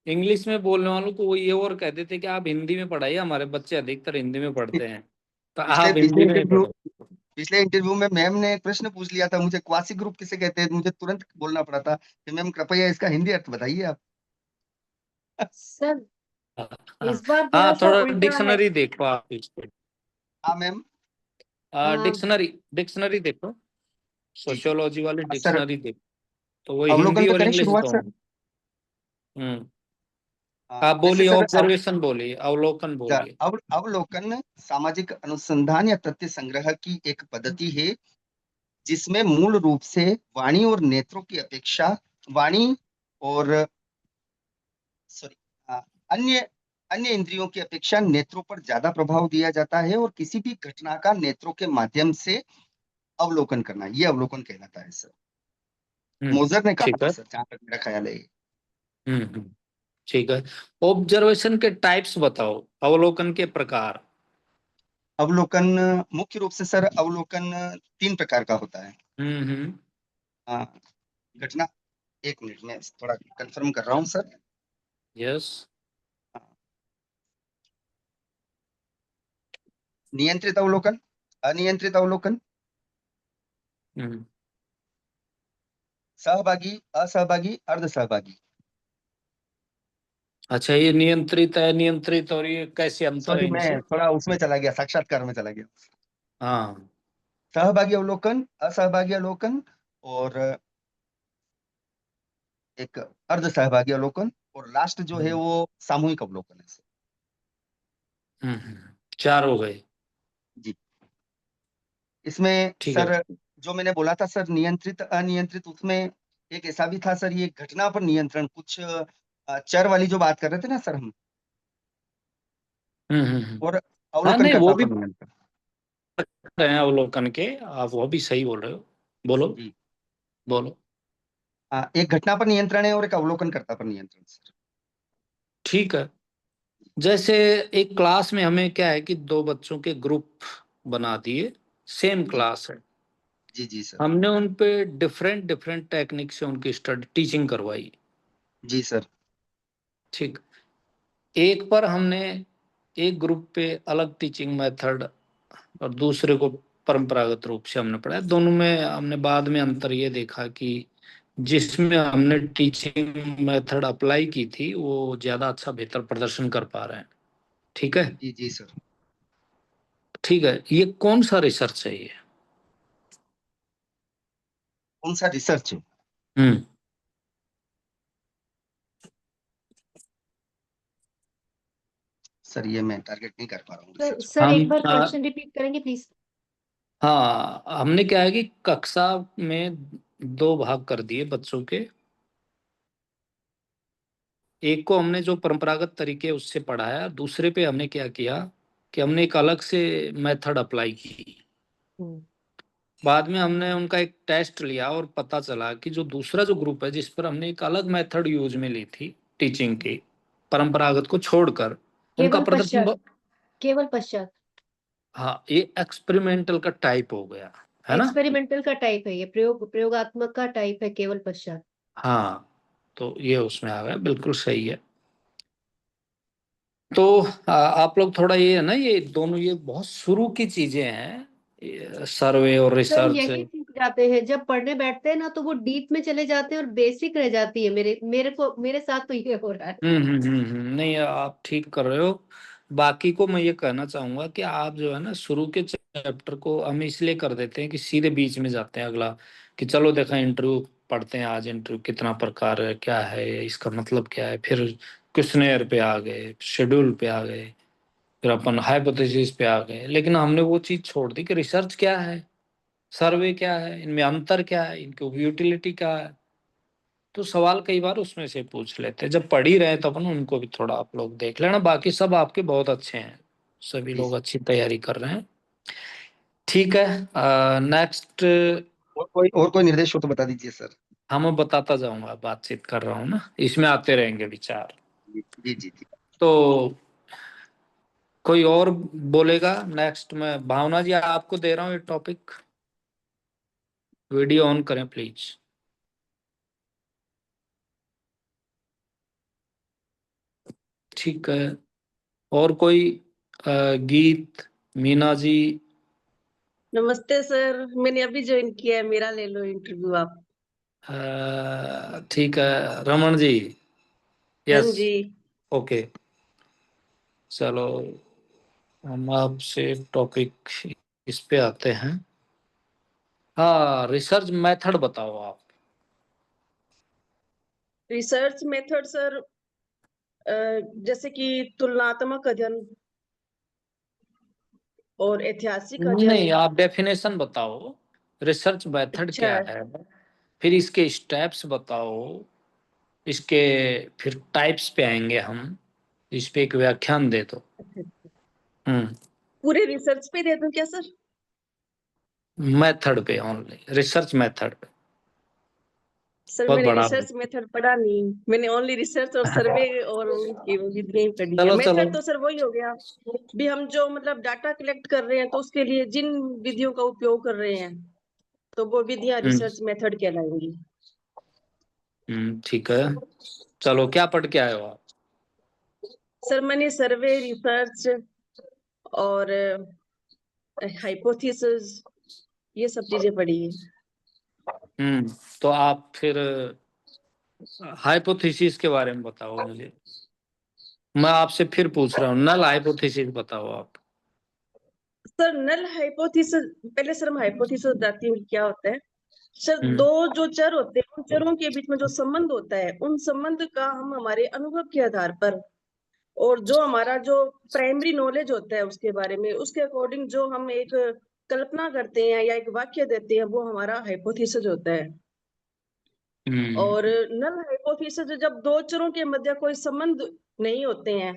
[SPEAKER 2] इंग्लिश में बोलने वालों को वो ये और कहते थे कि आप हिंदी में पढ़ाइए, हमारे बच्चे अधिकतर हिंदी में पढ़ते हैं, तो
[SPEAKER 4] पिछले
[SPEAKER 2] आप
[SPEAKER 4] पिछले
[SPEAKER 2] हिंदी में ही
[SPEAKER 4] इंटरव्यू
[SPEAKER 2] पढ़ो।
[SPEAKER 4] पिछले इंटरव्यू में मैम ने एक प्रश्न पूछ लिया था मुझे, क्वासी ग्रुप किसे कहते हैं, मुझे तुरंत बोलना पड़ा था कि मैम कृपया इसका हिंदी अर्थ बताइए आप।
[SPEAKER 1] सर
[SPEAKER 2] हाँ
[SPEAKER 1] इस बार थोड़ा
[SPEAKER 2] हाँ,
[SPEAKER 1] सा
[SPEAKER 2] थोड़ा
[SPEAKER 1] उल्टा है।
[SPEAKER 2] डिक्शनरी देखो आप इसको।
[SPEAKER 4] हाँ मैम।
[SPEAKER 1] आ,
[SPEAKER 2] डिक्शनरी, डिक्शनरी देखो,
[SPEAKER 4] जी जी।
[SPEAKER 2] सोशियोलॉजी वाली
[SPEAKER 4] सर,
[SPEAKER 2] डिक्शनरी देखो, तो वो
[SPEAKER 4] अवलोकन
[SPEAKER 2] हिंदी
[SPEAKER 4] पे
[SPEAKER 2] और
[SPEAKER 4] करें
[SPEAKER 2] इंग्लिश
[SPEAKER 4] शुरुआत सर।
[SPEAKER 2] दोनों। हम्म आप
[SPEAKER 4] वैसे
[SPEAKER 2] बोलिए,
[SPEAKER 4] सर,
[SPEAKER 2] ऑब्जर्वेशन बोलिए, अवलोकन बोलिए।
[SPEAKER 4] अवलोकन सामाजिक अनुसंधान या तथ्य संग्रह की एक पद्धति है, जिसमें मूल रूप से वाणी और नेत्रों की अपेक्षा, वाणी और सॉरी अन्य अन्य इंद्रियों की अपेक्षा नेत्रों पर ज्यादा प्रभाव दिया जाता है, और किसी भी घटना का नेत्रों के माध्यम से अवलोकन करना, ये अवलोकन कहलाता है सर।
[SPEAKER 2] हम्म
[SPEAKER 4] मोजर ने कहा
[SPEAKER 2] ठीक
[SPEAKER 4] था
[SPEAKER 2] है।
[SPEAKER 4] सर, जहां तक मेरा ख्याल है।
[SPEAKER 2] ठीक है, ऑब्जर्वेशन के टाइप्स बताओ, अवलोकन के प्रकार।
[SPEAKER 4] अवलोकन मुख्य रूप से सर अवलोकन 3 प्रकार का होता है।
[SPEAKER 2] हम्म।
[SPEAKER 4] आ, घटना, 1 मिनट में थोड़ा कंफर्म कर रहा हूँ सर।
[SPEAKER 2] यस।
[SPEAKER 4] नियंत्रित अवलोकन, अनियंत्रित अवलोकन,
[SPEAKER 2] हम्म।
[SPEAKER 4] सहभागी, असहभागी, अर्ध सहभागी।
[SPEAKER 2] अच्छा, ये नियंत्रित है, नियंत्रित, और ये कैसे अंतर है
[SPEAKER 4] सॉरी,
[SPEAKER 2] इनसे?
[SPEAKER 4] मैं थोड़ा उसमें चला गया, साक्षात्कार में चला गया।
[SPEAKER 2] हाँ।
[SPEAKER 4] सहभागी अवलोकन, असहभागी अवलोकन, और एक अर्ध सहभागी अवलोकन, और लास्ट जो है वो सामूहिक अवलोकन है सर।
[SPEAKER 2] हम्म। 4 हो गए।
[SPEAKER 4] जी। इसमें
[SPEAKER 2] ठीक है।
[SPEAKER 4] सर जो मैंने बोला था सर, नियंत्रित अनियंत्रित, उसमें एक ऐसा भी था सर, ये घटना पर नियंत्रण, कुछ चर वाली जो बात कर रहे थे ना सर हम,
[SPEAKER 2] हम्म।
[SPEAKER 4] और
[SPEAKER 2] हाँ, नहीं,
[SPEAKER 4] अवलोकनकर्ता
[SPEAKER 2] वो भी
[SPEAKER 4] पर नियंत्रण।
[SPEAKER 2] रहे हैं अवलोकन के, आप वो भी सही बोल रहे हो। बोलो।
[SPEAKER 4] जी।
[SPEAKER 2] बोलो।
[SPEAKER 4] एक घटना पर नियंत्रण है और एक अवलोकनकर्ता पर नियंत्रण सर।
[SPEAKER 2] ठीक है। जैसे एक क्लास में हमें क्या है कि 2 बच्चों के ग्रुप बना दिए, सेम
[SPEAKER 4] जी
[SPEAKER 2] क्लास है।
[SPEAKER 4] जी जी सर।
[SPEAKER 2] हमने उन पे डिफरेंट डिफरेंट टेक्निक से उनकी स्टडी टीचिंग करवाई।
[SPEAKER 4] जी सर।
[SPEAKER 2] ठीक। एक पर हमने एक ग्रुप पे अलग टीचिंग मेथड और दूसरे को परंपरागत रूप से हमने पढ़ाया। दोनों में हमने बाद में अंतर ये देखा कि जिसमें हमने टीचिंग मेथड अप्लाई की थी वो ज्यादा अच्छा बेहतर प्रदर्शन कर पा रहे हैं। ठीक है।
[SPEAKER 4] जी जी सर।
[SPEAKER 2] ठीक है, ये कौन सा रिसर्च है ये?
[SPEAKER 4] कौन सा रिसर्च है?
[SPEAKER 2] हम्म।
[SPEAKER 4] सर ये मैं टारगेट नहीं कर पा रहा हूँ
[SPEAKER 1] सर
[SPEAKER 4] रिसर्च।
[SPEAKER 1] सर
[SPEAKER 2] हम
[SPEAKER 1] एक बार क्वेश्चन रिपीट करेंगे प्लीज?
[SPEAKER 2] हाँ, हमने क्या है कि कक्षा में 2 भाग कर दिए बच्चों के। एक को हमने जो परंपरागत तरीके उससे पढ़ाया, दूसरे पे हमने क्या किया कि हमने एक अलग से मेथड अप्लाई की। बाद में हमने उनका एक टेस्ट लिया और पता चला कि जो दूसरा जो ग्रुप है जिस पर हमने एक अलग मेथड यूज में ली थी टीचिंग की, परंपरागत को छोड़कर, उनका
[SPEAKER 1] केवल
[SPEAKER 2] प्रदर्शन
[SPEAKER 1] पश्चात, केवल पश्चात।
[SPEAKER 2] हाँ, ये एक्सपेरिमेंटल का टाइप हो गया, है ना?
[SPEAKER 1] एक्सपेरिमेंटल का टाइप है ये, प्रयोगात्मक का टाइप है केवल पश्चात।
[SPEAKER 2] हाँ, तो ये उसमें आ गया, बिल्कुल सही है। तो आप लोग थोड़ा ये है ना, ये दोनों ये बहुत शुरू की चीजें हैं, सर्वे और
[SPEAKER 1] सर
[SPEAKER 2] रिसर्च।
[SPEAKER 1] यही सीख जाते हैं जब पढ़ने बैठते हैं ना, तो वो डीप में चले जाते हैं और बेसिक रह जाती है। मेरे साथ तो ये हो रहा है।
[SPEAKER 2] नहीं, आप ठीक कर रहे हो। बाकी को मैं ये कहना चाहूंगा कि आप जो है ना शुरू के चैप्टर को हम इसलिए कर देते हैं कि सीधे बीच में जाते हैं अगला, कि चलो देखा इंटरव्यू पढ़ते हैं, आज इंटरव्यू कितना प्रकार है, क्या है, इसका मतलब क्या है, फिर क्वेश्चनेयर पे आ गए, शेड्यूल पे आ गए, फिर अपन हाइपोथेसिस पे आ गए। लेकिन हमने वो चीज छोड़ दी कि रिसर्च क्या है, सर्वे क्या है, इनमें अंतर क्या है, इनकी यूटिलिटी क्या है। तो सवाल कई बार उसमें से पूछ लेते हैं, जब पढ़ ही रहे तो अपन उनको भी थोड़ा आप लोग देख लेना। बाकी सब आपके बहुत अच्छे हैं, सभी
[SPEAKER 4] जी
[SPEAKER 2] लोग
[SPEAKER 4] सर।
[SPEAKER 2] अच्छी तैयारी कर रहे हैं। ठीक है। नेक्स्ट।
[SPEAKER 4] और कोई निर्देश हो तो बता दीजिए सर।
[SPEAKER 2] हम बताता जाऊंगा, बातचीत कर रहा हूँ ना, इसमें आते रहेंगे विचार।
[SPEAKER 4] जी जी जी जी।
[SPEAKER 2] तो कोई और बोलेगा? नेक्स्ट मैं भावना जी आपको दे रहा हूँ ये टॉपिक। वीडियो ऑन करें प्लीज। ठीक है। और कोई गीत, मीना जी?
[SPEAKER 5] नमस्ते सर, मैंने अभी ज्वाइन किया है, मेरा ले लो इंटरव्यू आप।
[SPEAKER 2] ठीक है, रमन जी।
[SPEAKER 5] हाँ
[SPEAKER 2] यस।
[SPEAKER 5] जी।
[SPEAKER 2] ओके। चलो, हम आपसे टॉपिक इस पे आते हैं। हाँ, रिसर्च मेथड बताओ आप।
[SPEAKER 5] रिसर्च मेथड सर, जैसे कि तुलनात्मक अध्ययन और ऐतिहासिक अध्ययन।
[SPEAKER 2] नहीं, आप डेफिनेशन बताओ, रिसर्च मेथड
[SPEAKER 5] अच्छा।
[SPEAKER 2] क्या है, फिर इसके स्टेप्स बताओ, इसके फिर टाइप्स पे आएंगे हम, इस पे एक व्याख्यान दे दो। हम्म।
[SPEAKER 5] पूरे रिसर्च पे दे दूं क्या सर?
[SPEAKER 2] मेथड पे ओनली, रिसर्च मेथड पे।
[SPEAKER 5] सर
[SPEAKER 2] बहुत
[SPEAKER 5] मैंने
[SPEAKER 2] बड़ा
[SPEAKER 5] रिसर्च मेथड पढ़ा नहीं, मैंने ओनली रिसर्च और सर्वे और उनकी विधियां ही पढ़ी है।
[SPEAKER 2] चलो
[SPEAKER 5] मेथड तो सर वही हो गया भी हम जो मतलब डाटा कलेक्ट कर रहे हैं तो उसके लिए जिन विधियों का उपयोग कर रहे हैं तो वो विधियां रिसर्च मेथड कहलाएंगी।
[SPEAKER 2] ठीक है। चलो क्या पढ़ के आए हो आप?
[SPEAKER 5] सर मैंने सर्वे, रिसर्च और हाइपोथेसिस ये सब चीजें पढ़ी है।
[SPEAKER 2] तो आप फिर हाइपोथेसिस के बारे में बताओ मुझे। मैं आपसे फिर पूछ रहा हूँ, नल हाइपोथेसिस बताओ आप।
[SPEAKER 5] सर नल हाइपोथेसिस, पहले सर हम हाइपोथेसिस बताती हूँ क्या होता है। सर दो जो चर होते हैं उन चरों के बीच में जो संबंध होता है उन संबंध का हम हमारे अनुभव के आधार पर और जो हमारा जो प्राइमरी नॉलेज होता है उसके बारे में उसके अकॉर्डिंग जो हम एक कल्पना करते हैं या एक वाक्य देते हैं वो हमारा हाइपोथेसिस होता है। और नल हाइपोथेसिस जब दो चरों के मध्य कोई संबंध नहीं होते हैं,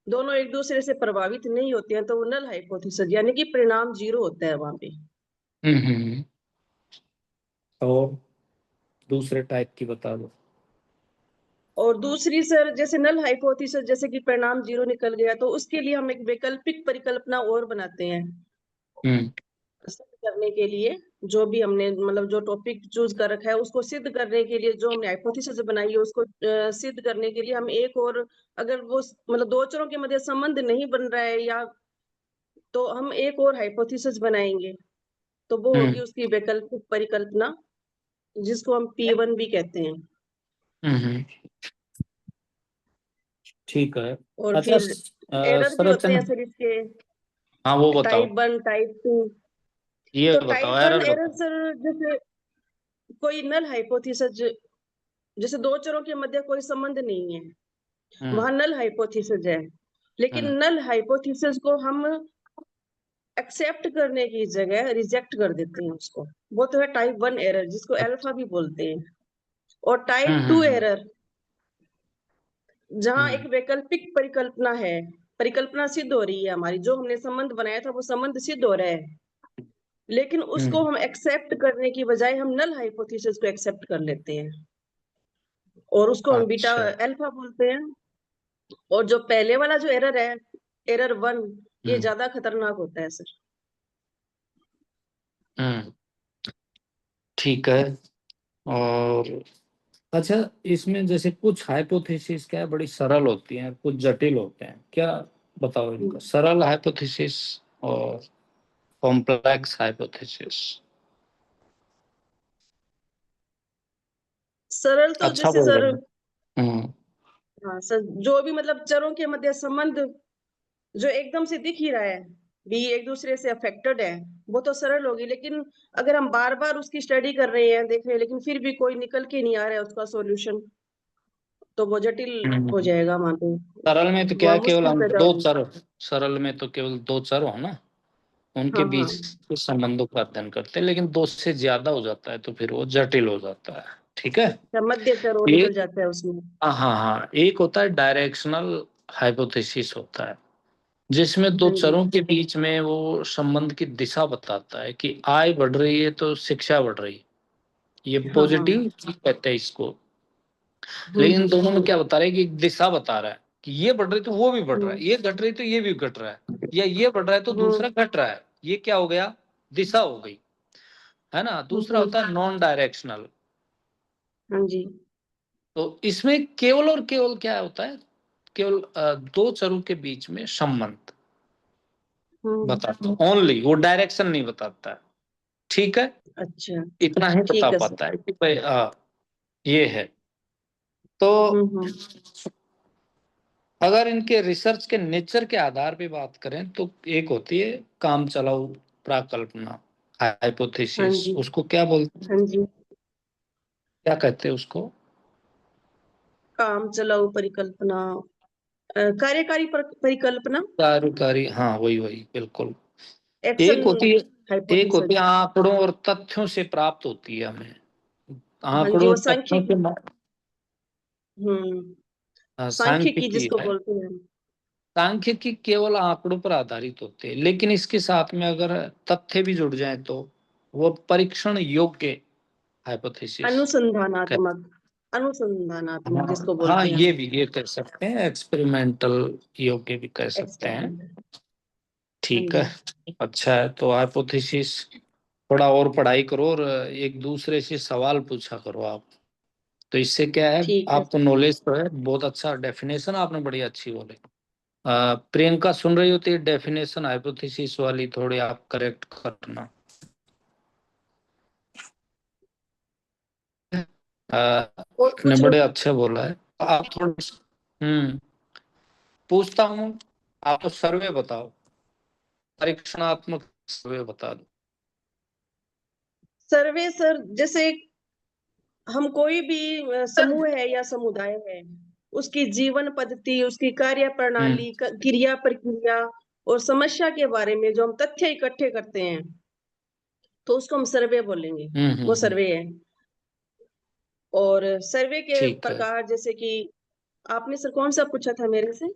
[SPEAKER 5] दोनों एक दूसरे से प्रभावित नहीं होते हैं, तो वो नल हाइपोथेसिस यानी कि परिणाम 0 होता है वहां पे।
[SPEAKER 2] और दूसरे टाइप की बता दो।
[SPEAKER 5] और दूसरी सर जैसे नल हाइपोथेसिस जैसे कि परिणाम 0 निकल गया तो उसके लिए हम एक वैकल्पिक परिकल्पना और बनाते हैं सिद्ध करने के लिए। जो भी हमने मतलब जो टॉपिक चूज कर रखा है उसको सिद्ध करने के लिए जो हमने हाइपोथेसिस बनाई है उसको सिद्ध करने के लिए हम एक और, अगर वो मतलब दो चरों के मध्य संबंध नहीं बन रहा है या तो हम एक और हाइपोथेसिस बनाएंगे तो वो होगी उसकी वैकल्पिक परिकल्पना जिसको हम P1 भी कहते हैं।
[SPEAKER 2] ठीक है।
[SPEAKER 5] और
[SPEAKER 2] अच्छा
[SPEAKER 5] फिर एरर भी होते हैं
[SPEAKER 2] संरचना,
[SPEAKER 5] सर इसके,
[SPEAKER 2] हाँ वो बताओ,
[SPEAKER 5] टाइप 1 टाइप 2।
[SPEAKER 2] ये
[SPEAKER 5] तो
[SPEAKER 2] बताओ
[SPEAKER 5] टाइप 1
[SPEAKER 2] एरर
[SPEAKER 5] एरर
[SPEAKER 2] बताओ।
[SPEAKER 5] सर जैसे कोई नल हाइपोथेसिस, जैसे दो चरों के मध्य कोई संबंध नहीं है वहां नल हाइपोथेसिस है, लेकिन नल हाइपोथेसिस को हम एक्सेप्ट करने की जगह रिजेक्ट कर देते हैं उसको, वो तो है टाइप 1 एरर जिसको अल्फा भी बोलते हैं। और टाइप 2 एरर जहां एक वैकल्पिक परिकल्पना है, परिकल्पना सिद्ध हो रही है हमारी, जो हमने संबंध बनाया था वो संबंध सिद्ध हो रहा है, लेकिन उसको हम एक्सेप्ट करने की बजाय हम नल हाइपोथेसिस को एक्सेप्ट कर लेते हैं और उसको हम बीटा
[SPEAKER 2] अच्छा।
[SPEAKER 5] अल्फा बोलते हैं। और जो पहले वाला जो एरर है, एरर 1, ये ज्यादा खतरनाक होता है सर।
[SPEAKER 2] ठीक है। और अच्छा, इसमें जैसे कुछ हाइपोथेसिस क्या है बड़ी सरल होती हैं, कुछ जटिल होते हैं, क्या बताओ इनका, सरल हाइपोथेसिस और कॉम्प्लेक्स हाइपोथेसिस।
[SPEAKER 5] सरल तो
[SPEAKER 2] अच्छा
[SPEAKER 5] जैसे
[SPEAKER 2] बोल
[SPEAKER 5] सर,
[SPEAKER 2] रहे हैं।
[SPEAKER 5] हाँ सर, जो भी मतलब चरों के मध्य संबंध जो एकदम से दिख ही रहा है भी एक दूसरे से अफेक्टेड है वो तो सरल होगी, लेकिन अगर हम बार बार उसकी स्टडी कर रहे हैं, देख रहे हैं, लेकिन फिर भी कोई निकल के नहीं आ रहा है उसका सॉल्यूशन, तो वो जटिल हो जाएगा वहां पे,
[SPEAKER 2] सरल में तो क्या
[SPEAKER 5] वहाँ
[SPEAKER 2] है, केवल
[SPEAKER 5] मुश्किल
[SPEAKER 2] हम
[SPEAKER 5] पैदा
[SPEAKER 2] दो
[SPEAKER 5] होगी।
[SPEAKER 2] चर, सरल में तो केवल दो चर हो ना, उनके
[SPEAKER 5] हाँ हाँ,
[SPEAKER 2] बीच के संबंधों का अध्ययन करते हैं, लेकिन दो से ज्यादा हो जाता है तो फिर वो जटिल हो जाता है। ठीक है।
[SPEAKER 5] क्या मध्य चर और निकल
[SPEAKER 2] एक,
[SPEAKER 5] जाता है उसमें।
[SPEAKER 2] हाँ, एक होता है डायरेक्शनल हाइपोथेसिस होता है, जिसमें दो
[SPEAKER 5] हाँ जी।
[SPEAKER 2] चरों के बीच में वो संबंध की दिशा बताता है कि आय बढ़ रही है तो शिक्षा बढ़ रही है, ये
[SPEAKER 5] हाँ हाँ।
[SPEAKER 2] पॉजिटिव कहते हैं इसको। लेकिन दोनों में क्या बता रहे हैं कि एक दिशा बता रहा है कि ये बढ़ रही तो वो भी बढ़ रहा है, ये घट रही तो ये भी घट रहा है, या ये बढ़ रहा है तो दूसरा घट रहा है, ये क्या हो गया, दिशा हो गई, है ना। दूसरा होता है नॉन डायरेक्शनल।
[SPEAKER 5] हाँ जी।
[SPEAKER 2] तो इसमें केवल और केवल क्या होता है, केवल दो चरों के बीच में संबंध बताता है ओनली, वो डायरेक्शन नहीं बताता है। ठीक है,
[SPEAKER 5] अच्छा,
[SPEAKER 2] इतना ही बता
[SPEAKER 5] ठीक है सर।
[SPEAKER 2] पाता है कि भाई ये है। तो
[SPEAKER 5] हम्म।
[SPEAKER 2] अगर इनके रिसर्च के नेचर के आधार पे बात करें तो एक होती है काम चलाऊ प्राकल्पना
[SPEAKER 5] हाँ
[SPEAKER 2] हाइपोथेसिस,
[SPEAKER 5] जी।
[SPEAKER 2] उसको क्या बोलते हैं,
[SPEAKER 5] हाँ जी,
[SPEAKER 2] क्या कहते हैं उसको?
[SPEAKER 5] काम चलाऊ परिकल्पना, कार्यकारी परिकल्पना,
[SPEAKER 2] कार्यकारी, हाँ वही वही बिल्कुल।
[SPEAKER 5] एक्शन
[SPEAKER 2] एक होती
[SPEAKER 5] हाइपोथेसिस।
[SPEAKER 2] है आंकड़ों और तथ्यों से प्राप्त होती है हमें,
[SPEAKER 5] हाँ जी,
[SPEAKER 2] आंकड़ों
[SPEAKER 5] वो
[SPEAKER 2] और तथ्यों से
[SPEAKER 5] सांख्यिकी
[SPEAKER 2] सांख्यिकी
[SPEAKER 5] जिसको
[SPEAKER 2] है।
[SPEAKER 5] बोलते हैं।
[SPEAKER 2] सांख्यिकी केवल आंकड़ों पर आधारित होते हैं, लेकिन इसके साथ में अगर तथ्य भी जुड़ जाए तो वो परीक्षण योग्य हाइपोथेसिस
[SPEAKER 5] अनुसंधानात्मक जिसको
[SPEAKER 2] हाँ,
[SPEAKER 5] बोलते हैं
[SPEAKER 2] ये कह सकते हैं, एक्सपेरिमेंटल योग्य भी कह सकते हैं।
[SPEAKER 5] एक्सपेरिमेंट।
[SPEAKER 2] ठीक
[SPEAKER 5] हाँ
[SPEAKER 2] है, अच्छा है। तो हाइपोथेसिस थोड़ा और पढ़ाई करो और एक दूसरे से सवाल पूछा करो आप। तो इससे क्या है,
[SPEAKER 5] ठीक है।
[SPEAKER 2] आपको नॉलेज तो है। बहुत अच्छा डेफिनेशन आपने बड़ी अच्छी बोली। प्रियंका सुन रही होती है, डेफिनेशन हाइपोथेसिस वाली थोड़ी आप करेक्ट करना।
[SPEAKER 5] और
[SPEAKER 2] आपने
[SPEAKER 5] कुछ
[SPEAKER 2] बड़े अच्छे बोला है। आप थोड़ा पूछता हूँ, आप तो सर्वे बताओ, परीक्षणात्मक सर्वे बता दो।
[SPEAKER 5] सर्वे सर, जैसे हम कोई भी समूह है या समुदाय है, उसकी जीवन पद्धति, उसकी कार्य प्रणाली, क्रिया प्रक्रिया और समस्या के बारे में जो हम तथ्य इकट्ठे करते हैं, तो उसको हम सर्वे बोलेंगे। वो सर्वे है। और सर्वे के
[SPEAKER 2] ठीक है।
[SPEAKER 5] प्रकार, जैसे कि आपने सर कौन सा पूछा था मेरे से?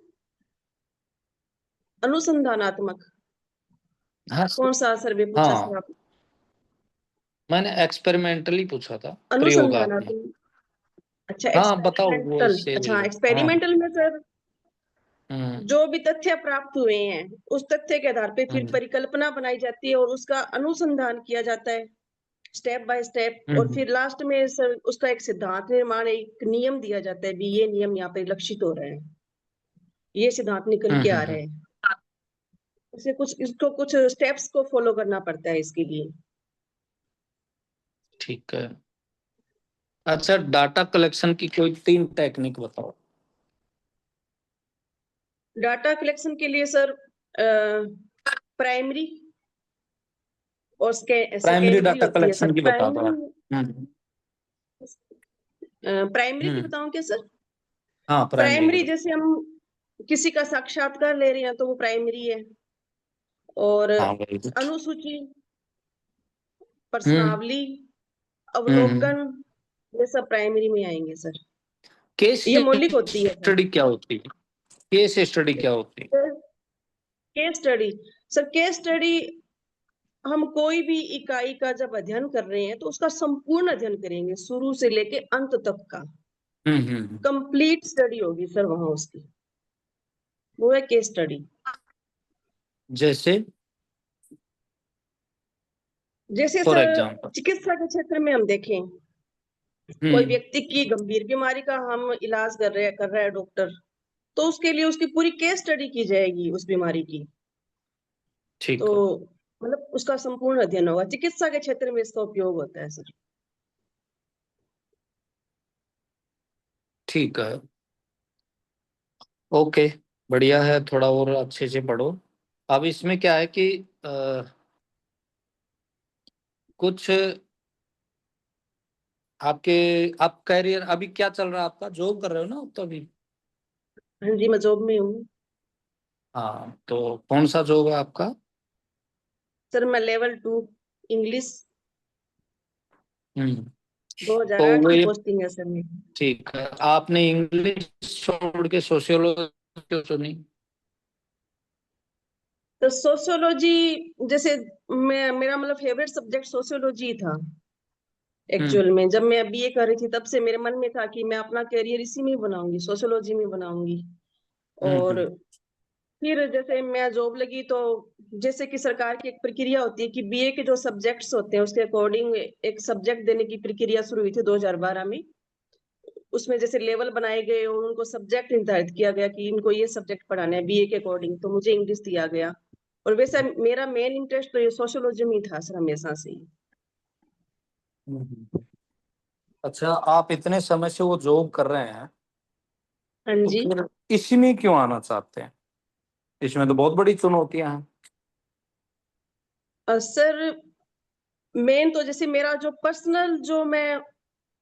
[SPEAKER 5] अनुसंधानात्मक
[SPEAKER 2] हाँ
[SPEAKER 5] कौन सा सर्वे पूछा
[SPEAKER 2] हाँ,
[SPEAKER 5] सर आप?
[SPEAKER 2] मैंने एक्सपेरिमेंटली पूछा था, प्रयोगात्मक।
[SPEAKER 5] अनुसंधानात्मक। अच्छा,
[SPEAKER 2] हाँ बताओ वो
[SPEAKER 5] एक्सपेरिमेंटल।
[SPEAKER 2] इससे।
[SPEAKER 5] अच्छा,
[SPEAKER 2] हाँ।
[SPEAKER 5] एक्सपेरिमेंटल में सर
[SPEAKER 2] हम्म
[SPEAKER 5] जो भी तथ्य प्राप्त हुए हैं, उस तथ्य के आधार पे फिर
[SPEAKER 2] हम्म
[SPEAKER 5] परिकल्पना बनाई जाती है और उसका अनुसंधान किया जाता है स्टेप बाय स्टेप। और
[SPEAKER 2] हम्म
[SPEAKER 5] फिर लास्ट में सर उसका एक सिद्धांत निर्माण, एक नियम दिया जाता है भी ये नियम यहाँ पे लक्षित हो रहे हैं, ये सिद्धांत निकल के आ रहे
[SPEAKER 2] हम्म।
[SPEAKER 5] हैं। इसे कुछ, इसको कुछ स्टेप्स को फॉलो करना पड़ता है इसके लिए।
[SPEAKER 2] ठीक है। अच्छा, डाटा कलेक्शन की कोई 3 टेक्निक बताओ।
[SPEAKER 5] डाटा कलेक्शन के लिए सर प्राइमरी और
[SPEAKER 2] प्राइमरी
[SPEAKER 5] सेकेंडरी
[SPEAKER 2] डाटा
[SPEAKER 5] होती है सर।
[SPEAKER 2] कलेक्शन की बता दो आप।
[SPEAKER 5] प्राइमरी की
[SPEAKER 2] हम्म।
[SPEAKER 5] बताऊं क्या सर?
[SPEAKER 2] हाँ, प्राइमरी की
[SPEAKER 5] प्राइमरी
[SPEAKER 2] बताओ।
[SPEAKER 5] जैसे हम किसी का साक्षात्कार ले रहे हैं तो वो प्राइमरी है। और
[SPEAKER 2] हाँ, वेरी गुड।
[SPEAKER 5] अनुसूची,
[SPEAKER 2] हम्म
[SPEAKER 5] प्रश्नावली,
[SPEAKER 2] हम्म।
[SPEAKER 5] अवलोकन, ये सब प्राइमरी में आएंगे सर।
[SPEAKER 2] केस
[SPEAKER 5] ये मौलिक होती है सर।
[SPEAKER 2] स्टडी क्या होती है? केस स्टडी क्या होती है?
[SPEAKER 5] Case study sir, case study हम कोई भी इकाई का जब अध्ययन कर रहे हैं तो उसका संपूर्ण अध्ययन करेंगे, शुरू से लेके अंत तक का
[SPEAKER 2] हम्म।
[SPEAKER 5] कंप्लीट स्टडी होगी सर वहां उसकी, वो है केस स्टडी।
[SPEAKER 2] जैसे
[SPEAKER 5] जैसे
[SPEAKER 2] फॉर
[SPEAKER 5] सर
[SPEAKER 2] एग्जांपल।
[SPEAKER 5] चिकित्सा के क्षेत्र में हम देखें, कोई व्यक्ति की गंभीर बीमारी का हम इलाज कर रहा है डॉक्टर, तो उसके लिए उसकी पूरी केस स्टडी की जाएगी उस बीमारी की।
[SPEAKER 2] ठीक
[SPEAKER 5] तो
[SPEAKER 2] है।
[SPEAKER 5] मतलब उसका संपूर्ण अध्ययन होगा। चिकित्सा के क्षेत्र में इसका उपयोग होता है सर।
[SPEAKER 2] ठीक है। ओके, बढ़िया है। थोड़ा और अच्छे से पढ़ो। अब इसमें क्या है कि कुछ आपके, आप कैरियर अभी क्या चल रहा है आपका? जॉब कर रहे हो ना आप तो अभी?
[SPEAKER 5] हाँ जी, मैं जॉब में हूँ
[SPEAKER 2] हाँ, तो कौन सा जॉब है आपका?
[SPEAKER 5] सर। मैं लेवल 2 इंग्लिश,
[SPEAKER 2] हम्म। तो
[SPEAKER 5] 2008
[SPEAKER 2] वो
[SPEAKER 5] की
[SPEAKER 2] ये,
[SPEAKER 5] पोस्टिंग है सर मेरी।
[SPEAKER 2] ठीक है। आपने इंग्लिश छोड़ के सोशियोलॉजी क्यों चुनी?
[SPEAKER 5] तो सोशियोलॉजी, जैसे मेरा मतलब फेवरेट सब्जेक्ट सोशियोलॉजी था
[SPEAKER 2] हम्म
[SPEAKER 5] एक्चुअल में। जब मैं बीए कर रही थी तब से मेरे मन में था कि मैं अपना करियर इसी में बनाऊंगी, सोशियोलॉजी में बनाऊंगी। और
[SPEAKER 2] हम्म।
[SPEAKER 5] फिर जैसे मैं जॉब लगी तो जैसे कि सरकार की एक प्रक्रिया होती है कि बीए के जो सब्जेक्ट्स होते हैं उसके अकॉर्डिंग एक सब्जेक्ट देने की प्रक्रिया शुरू हुई थी 2012 में। उसमें जैसे लेवल बनाए गए और उनको सब्जेक्ट निर्धारित किया गया कि इनको ये सब्जेक्ट पढ़ाना है बीए के अकॉर्डिंग, तो मुझे इंग्लिश दिया गया। और वैसे मेरा मेन इंटरेस्ट तो ये सोशियोलॉजी में था सर, हमेशा से ही।
[SPEAKER 2] हम्म। अच्छा, आप इतने समय से वो जॉब कर रहे हैं,
[SPEAKER 5] हाँ
[SPEAKER 2] तो
[SPEAKER 5] जी।
[SPEAKER 2] फिर इसमें क्यों आना चाहते हैं? इसमें तो बहुत बड़ी चुनौतियां हैं।
[SPEAKER 5] सर मेन तो जैसे मेरा जो पर्सनल, जो मैं,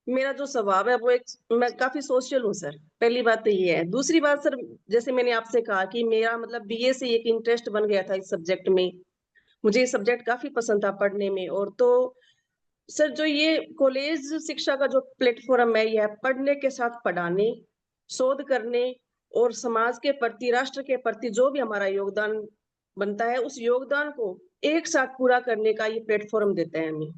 [SPEAKER 5] मेरा जो स्वभाव है वो एक, मैं काफी सोशल हूँ सर। पहली बात तो ये है। दूसरी बात सर, जैसे मैंने आपसे कहा कि मेरा मतलब बीए से एक इंटरेस्ट बन गया था इस सब्जेक्ट में। मुझे ये सब्जेक्ट काफी पसंद था पढ़ने में। और तो सर जो ये कॉलेज शिक्षा का जो प्लेटफॉर्म है, यह पढ़ने के साथ पढ़ाने, शोध करने और समाज के प्रति, राष्ट्र के प्रति जो भी हमारा योगदान बनता है, उस योगदान को एक साथ पूरा करने का ये प्लेटफॉर्म देता है हमें।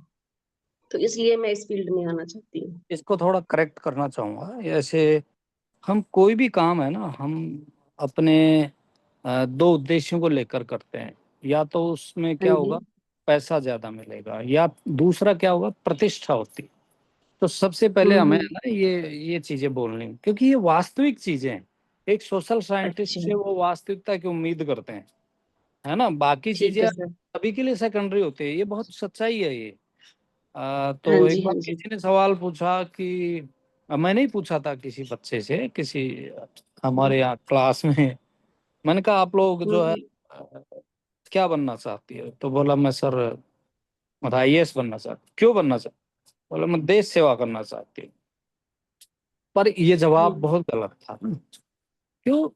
[SPEAKER 5] तो इसलिए मैं इस फील्ड में आना चाहती हूँ।
[SPEAKER 2] इसको थोड़ा करेक्ट करना चाहूँगा। ऐसे हम कोई भी काम है ना, हम अपने दो उद्देश्यों को लेकर करते हैं। या तो उसमें क्या
[SPEAKER 5] हाँ जी।
[SPEAKER 2] होगा, पैसा ज़्यादा मिलेगा, या दूसरा क्या होगा, प्रतिष्ठा होती। तो सबसे पहले हमें है ना ये चीज़ें बोलनी, क्योंकि ये वास्तविक चीज़ें हैं। एक सोशल साइंटिस्ट
[SPEAKER 5] अच्छा,
[SPEAKER 2] से वो वास्तविकता की उम्मीद करते हैं, है ना। बाकी
[SPEAKER 5] ठीक
[SPEAKER 2] चीज़ें
[SPEAKER 5] है सर।
[SPEAKER 2] सभी के लिए सेकेंडरी होती है, ये बहुत सच्चाई है ये।
[SPEAKER 5] हाँ
[SPEAKER 2] तो
[SPEAKER 5] जी,
[SPEAKER 2] एक बार
[SPEAKER 5] हाँ जी।
[SPEAKER 2] किसी ने सवाल पूछा कि मैंने ही पूछा था किसी बच्चे से, किसी हमारे यहाँ क्लास में। मैंने कहा आप लोग जो है क्या बनना चाहती है, तो बोला मैं सर मतलब IAS बनना चाहती। क्यों बनना चाहती? बोला मैं देश सेवा करना चाहती हूँ। पर ये जवाब बहुत गलत था। क्यों?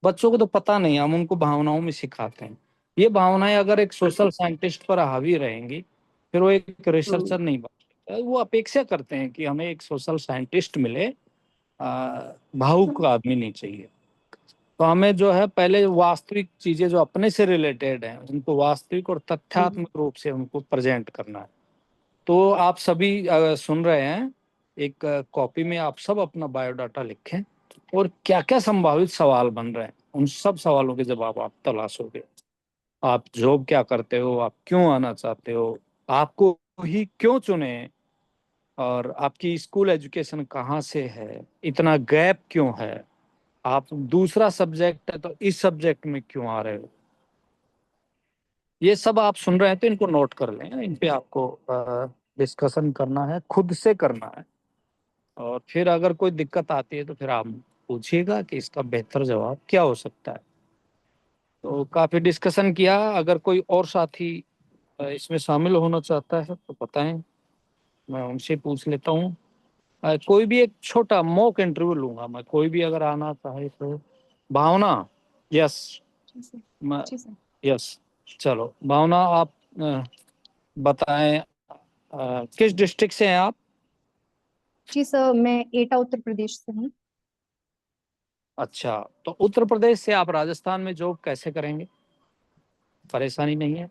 [SPEAKER 2] बच्चों को तो पता नहीं, हम उनको भावनाओं में सिखाते हैं। ये भावनाएं अगर एक सोशल साइंटिस्ट पर हावी रहेंगी, फिर वो एक रिसर्चर नहीं बन सकता। वो अपेक्षा करते हैं कि हमें एक सोशल साइंटिस्ट मिले, भावुक आदमी नहीं चाहिए। तो हमें जो है पहले वास्तविक चीजें जो अपने से रिलेटेड हैं उनको वास्तविक और तथ्यात्मक रूप से उनको प्रेजेंट करना है। तो आप सभी सुन रहे हैं, एक कॉपी में आप सब अपना बायोडाटा लिखें और क्या क्या संभावित सवाल बन रहे हैं, उन सब सवालों के जवाब आप तलाशोगे। आप जॉब क्या करते हो, आप क्यों आना चाहते हो, आपको ही क्यों चुने, और आपकी स्कूल एजुकेशन कहाँ से है, इतना गैप क्यों है, आप दूसरा सब्जेक्ट है तो इस सब्जेक्ट में क्यों आ रहे हो। ये सब आप सुन रहे हैं तो इनको नोट कर लें, इन पे आपको डिस्कशन करना है, खुद से करना है। और फिर अगर कोई दिक्कत आती है तो फिर आप पूछिएगा कि इसका बेहतर जवाब क्या हो सकता है। तो काफी डिस्कशन किया। अगर कोई और साथी इसमें शामिल होना चाहता है तो बताएं, मैं उनसे पूछ लेता हूँ। कोई भी एक छोटा मॉक इंटरव्यू लूंगा मैं, कोई भी अगर आना चाहे तो। भावना, यस,
[SPEAKER 3] जी सर।
[SPEAKER 2] यस। चलो भावना, आप बताएं, किस डिस्ट्रिक्ट से हैं आप?
[SPEAKER 6] जी सर, मैं एटा उत्तर प्रदेश से हूँ।
[SPEAKER 2] अच्छा, तो उत्तर प्रदेश से आप राजस्थान में जॉब कैसे करेंगे? परेशानी नहीं है?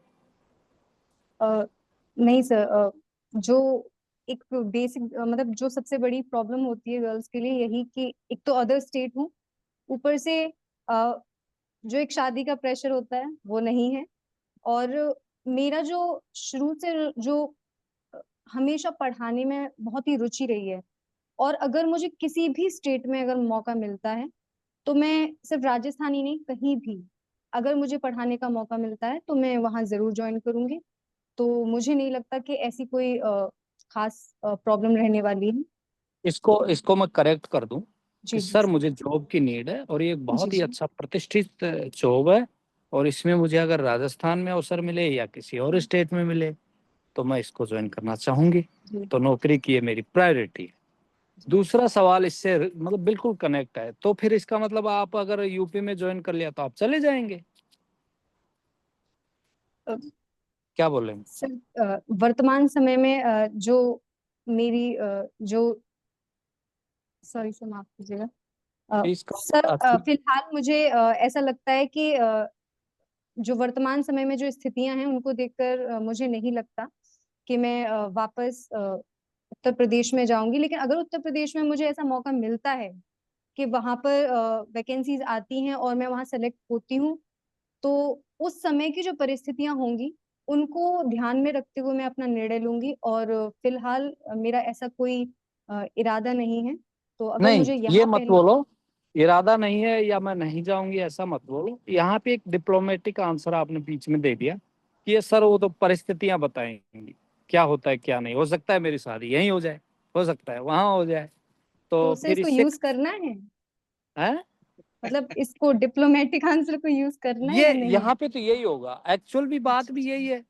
[SPEAKER 6] नहीं सर, जो एक बेसिक मतलब जो सबसे बड़ी प्रॉब्लम होती है गर्ल्स के लिए यही कि एक तो अदर स्टेट हूँ, ऊपर से जो एक शादी का प्रेशर होता है वो नहीं है। और मेरा जो शुरू से जो हमेशा पढ़ाने में बहुत ही रुचि रही है, और अगर मुझे किसी भी स्टेट में अगर मौका मिलता है तो मैं सिर्फ राजस्थान ही नहीं, कहीं भी अगर मुझे पढ़ाने का मौका मिलता है तो मैं वहां जरूर ज्वाइन करूंगी। तो मुझे नहीं लगता कि ऐसी कोई खास प्रॉब्लम रहने वाली है।
[SPEAKER 2] इसको मैं करेक्ट कर दूं कि
[SPEAKER 6] जी जी
[SPEAKER 2] सर मुझे जॉब की नीड है और ये एक
[SPEAKER 6] जी
[SPEAKER 2] बहुत ही
[SPEAKER 6] जी।
[SPEAKER 2] अच्छा प्रतिष्ठित जॉब है, और इसमें मुझे अगर राजस्थान में अवसर मिले या किसी और स्टेट में मिले तो मैं इसको ज्वाइन करना चाहूंगी।
[SPEAKER 6] जी।
[SPEAKER 2] तो नौकरी की ये मेरी प्रायोरिटी है। दूसरा सवाल इससे मतलब बिल्कुल कनेक्ट है। तो फिर इसका मतलब आप अगर यूपी में ज्वाइन कर लिया तो आप चले जाएंगे?
[SPEAKER 6] अ,
[SPEAKER 2] क्या बोलेंगे?
[SPEAKER 6] सर, वर्तमान समय में जो मेरी जो सॉरी सर, माफ कीजिएगा।
[SPEAKER 2] इसका
[SPEAKER 6] सर,
[SPEAKER 2] अच्छी-
[SPEAKER 6] फिलहाल मुझे ऐसा लगता है कि जो वर्तमान समय में जो स्थितियां हैं उनको देखकर मुझे नहीं लगता कि मैं वापस उत्तर प्रदेश में जाऊंगी। लेकिन अगर उत्तर प्रदेश में मुझे ऐसा मौका मिलता है कि वहां पर वैकेंसीज आती हैं और मैं वहां सेलेक्ट होती हूँ, तो उस समय की जो परिस्थितियां होंगी उनको ध्यान में रखते हुए मैं अपना निर्णय लूंगी। और फिलहाल मेरा ऐसा कोई इरादा नहीं है। तो अगर
[SPEAKER 2] नहीं,
[SPEAKER 6] मुझे
[SPEAKER 2] ये
[SPEAKER 6] यहाँ
[SPEAKER 2] मत
[SPEAKER 6] पहले
[SPEAKER 2] बोलो इरादा नहीं है या मैं नहीं जाऊंगी, ऐसा मत बोलो। यहाँ पे एक डिप्लोमेटिक आंसर आपने बीच में दे दिया कि ये सर वो तो परिस्थितियां बताएंगी क्या होता है क्या नहीं। हो सकता है मेरी शादी यहीं हो जाए, हो सकता है वहां हो जाए,
[SPEAKER 6] तो
[SPEAKER 2] तो
[SPEAKER 6] उसे
[SPEAKER 2] फिर
[SPEAKER 6] इसको
[SPEAKER 2] इससे
[SPEAKER 6] यूज करना है,
[SPEAKER 2] है।
[SPEAKER 6] मतलब इसको डिप्लोमेटिक आंसर को यूज करना है
[SPEAKER 2] ये
[SPEAKER 6] या नहीं।
[SPEAKER 2] यहाँ पे तो यही होगा, एक्चुअल भी बात भी यही है।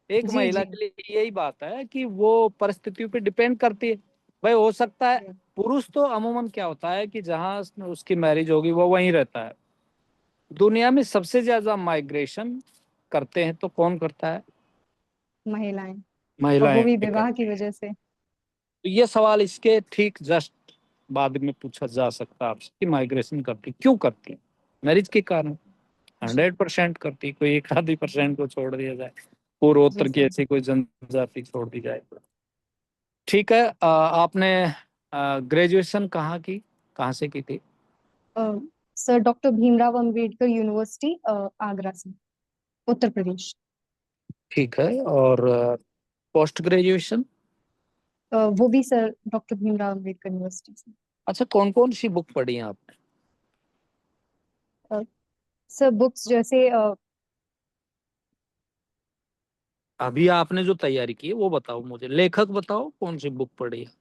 [SPEAKER 2] एक
[SPEAKER 6] जी
[SPEAKER 2] महिला
[SPEAKER 6] जी
[SPEAKER 2] के लिए यही बात है कि वो परिस्थितियों पे डिपेंड करती है। भाई हो सकता है पुरुष तो अमूमन क्या होता है कि जहाँ उसकी मैरिज होगी वो वहीं रहता है। दुनिया में सबसे ज्यादा माइग्रेशन करते हैं तो कौन करता है?
[SPEAKER 6] महिलाएं, और वो
[SPEAKER 2] महिलाएं
[SPEAKER 6] भी
[SPEAKER 2] करती
[SPEAKER 6] विवाह की
[SPEAKER 2] हैं।
[SPEAKER 6] वजह से।
[SPEAKER 2] तो ये सवाल इसके ठीक जस्ट बाद में पूछा जा सकता है आपसे कि माइग्रेशन करती क्यों करती? मैरिज के कारण।
[SPEAKER 6] जी
[SPEAKER 2] 100% करती, कोई एक आधी परसेंट को छोड़ दिया जाए, पूर्वोत्तर
[SPEAKER 6] जी
[SPEAKER 2] की
[SPEAKER 6] सर।
[SPEAKER 2] ऐसी कोई जनजाति छोड़ दी जाए तो। ठीक है। आपने ग्रेजुएशन कहाँ से की थी?
[SPEAKER 6] Sir doctor Bhimrao Ambedkar university Agra से, उत्तर प्रदेश।
[SPEAKER 2] ठीक है। और पोस्ट ग्रेजुएशन?
[SPEAKER 6] वो भी sir doctor Bhimrao Ambedkar university से।
[SPEAKER 2] अच्छा, कौन कौन सी बुक पढ़ी है आपने?
[SPEAKER 6] सर बुक्स जैसे
[SPEAKER 2] अभी आपने जो तैयारी की है वो बताओ मुझे, लेखक बताओ कौन सी बुक पढ़ी है।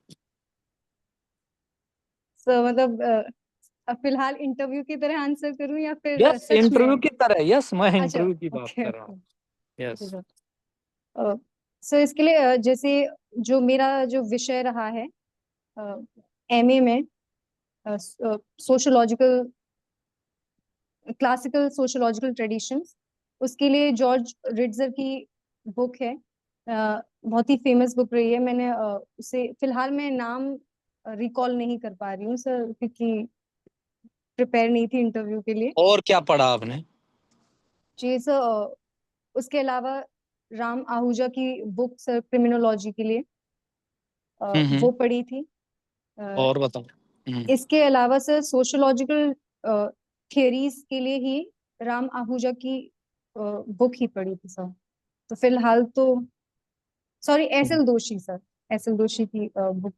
[SPEAKER 6] सर मतलब फिलहाल इंटरव्यू की तरह आंसर करूं या फिर
[SPEAKER 2] यस,
[SPEAKER 6] सच
[SPEAKER 2] इंटरव्यू
[SPEAKER 6] में?
[SPEAKER 2] की तरह। यस, मैं
[SPEAKER 6] अच्छा,
[SPEAKER 2] इंटरव्यू की बात
[SPEAKER 6] ओके
[SPEAKER 2] कर रहा हूँ। यस।
[SPEAKER 6] ओके। सर इसके लिए जैसे जो मेरा जो विषय रहा है एमए में, सोशोलॉजिकल, क्लासिकल सोशोलॉजिकल ट्रेडिशंस, उसके लिए जॉर्ज रिट्जर की बुक है। बहुत ही फेमस बुक रही है। मैंने उसे फिलहाल मैं नाम रिकॉल नहीं कर पा रही हूँ सर, क्योंकि प्रिपेयर नहीं थी इंटरव्यू के लिए।
[SPEAKER 2] और क्या पढ़ा आपने?
[SPEAKER 6] जी सर, उसके अलावा राम आहूजा की बुक सर क्रिमिनोलॉजी के लिए
[SPEAKER 2] हम्म।
[SPEAKER 6] वो पढ़ी थी। अ,
[SPEAKER 2] और बताओ।
[SPEAKER 6] इसके अलावा सर सोशोलॉजिकल थियरीज के लिए ही राम आहूजा की बुक ही पढ़ी थी सर। तो फिलहाल तो सॉरी, एसएल दोषी सर, एसएल दोषी की बुक।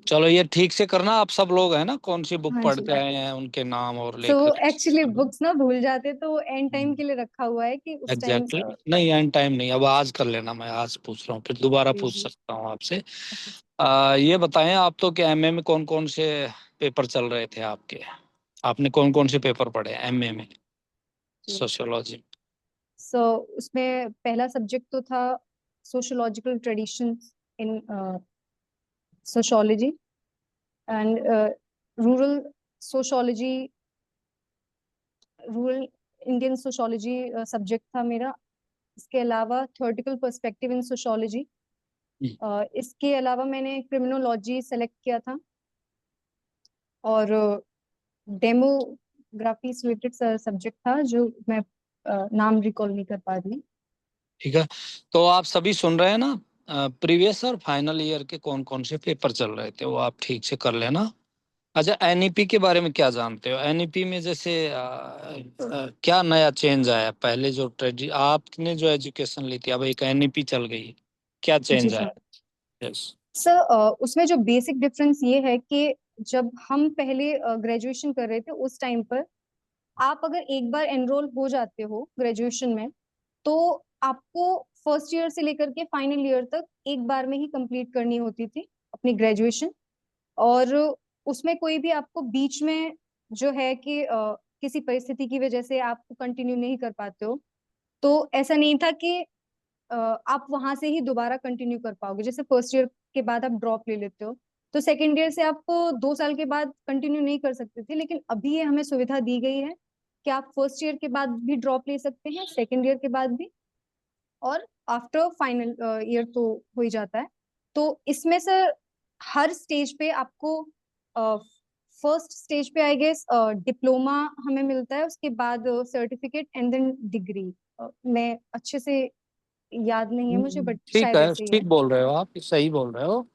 [SPEAKER 2] चलो, ये ठीक से करना। आप सब लोग हैं ना, कौन सी बुक
[SPEAKER 6] हाँ जी।
[SPEAKER 2] पढ़ते आए हैं, उनके नाम और
[SPEAKER 6] सो
[SPEAKER 2] लेखक।
[SPEAKER 6] एक्चुअली बुक्स ना भूल जाते, तो एंड टाइम के लिए रखा हुआ है कि उस टाइम।
[SPEAKER 2] एग्जैक्टली। नहीं, एंड टाइम नहीं, अब आज कर लेना। मैं आज पूछ रहा हूँ, फिर दोबारा
[SPEAKER 6] जी
[SPEAKER 2] पूछ
[SPEAKER 6] जी।
[SPEAKER 2] सकता हूँ आपसे। ये बताएं आप तो कि एमए में कौन कौन से पेपर चल रहे थे आपके? आपने कौन कौन से पेपर पढ़े एमए में सोशियोलॉजी?
[SPEAKER 6] सो उसमें पहला सब्जेक्ट तो था sociological traditions in sociology and rural sociology, rural Indian sociology subject था मेरा। इसके अलावा थ्योरेटिकल पर्सपेक्टिव इन सोशोलॉजी, इसके अलावा मैंने क्रिमिनोलॉजी सेलेक्ट किया था, और डेमोग्राफी से रिलेटेड सब्जेक्ट था जो मैं नाम रिकॉल नहीं कर पा रही।
[SPEAKER 2] ठीक है। तो आप सभी सुन रहे हैं ना? प्रीवियस और फाइनल ईयर के कौन कौन से पेपर चल रहे थे वो आप ठीक से कर लेना। अच्छा, एनईपी के बारे में क्या जानते हो? एनईपी में जैसे क्या नया चेंज आया? पहले जो आपने जो एजुकेशन ली थी, अब एक एनईपी चल गई है, क्या
[SPEAKER 6] जी
[SPEAKER 2] चेंज
[SPEAKER 6] सर।
[SPEAKER 2] आया? यस।
[SPEAKER 6] सर उसमें जो बेसिक डिफरेंस ये है कि जब हम पहले ग्रेजुएशन कर रहे थे उस टाइम पर, आप अगर एक बार एनरोल हो जाते हो ग्रेजुएशन में, तो आपको फर्स्ट ईयर से लेकर के फाइनल ईयर तक एक बार में ही कंप्लीट करनी होती थी अपनी ग्रेजुएशन। और उसमें कोई भी आपको बीच में जो है कि किसी परिस्थिति की वजह से आप कंटिन्यू नहीं कर पाते हो, तो ऐसा नहीं था कि आप वहां से ही दोबारा कंटिन्यू कर पाओगे। जैसे फर्स्ट ईयर के बाद आप ड्रॉप ले लेते हो, तो सेकेंड ईयर से आपको 2 साल के बाद कंटिन्यू नहीं कर सकते थे, लेकिन अभी ये हमें सुविधा दी गई है कि आप फर्स्ट ईयर के बाद भी ड्रॉप ले सकते हैं, सेकेंड ईयर के बाद भी, और आफ्टर फाइनल ईयर तो हो ही जाता है। तो इसमें से हर स्टेज पे आपको, फर्स्ट स्टेज पे आई गेस डिप्लोमा हमें मिलता है, उसके बाद सर्टिफिकेट एंड देन डिग्री। मैं अच्छे से याद नहीं है मुझे, बट
[SPEAKER 2] ठीक
[SPEAKER 6] शायद
[SPEAKER 2] है,
[SPEAKER 6] ऐसे ही है।
[SPEAKER 2] ठीक बोल रहे हो आप, सही बोल रहे हो।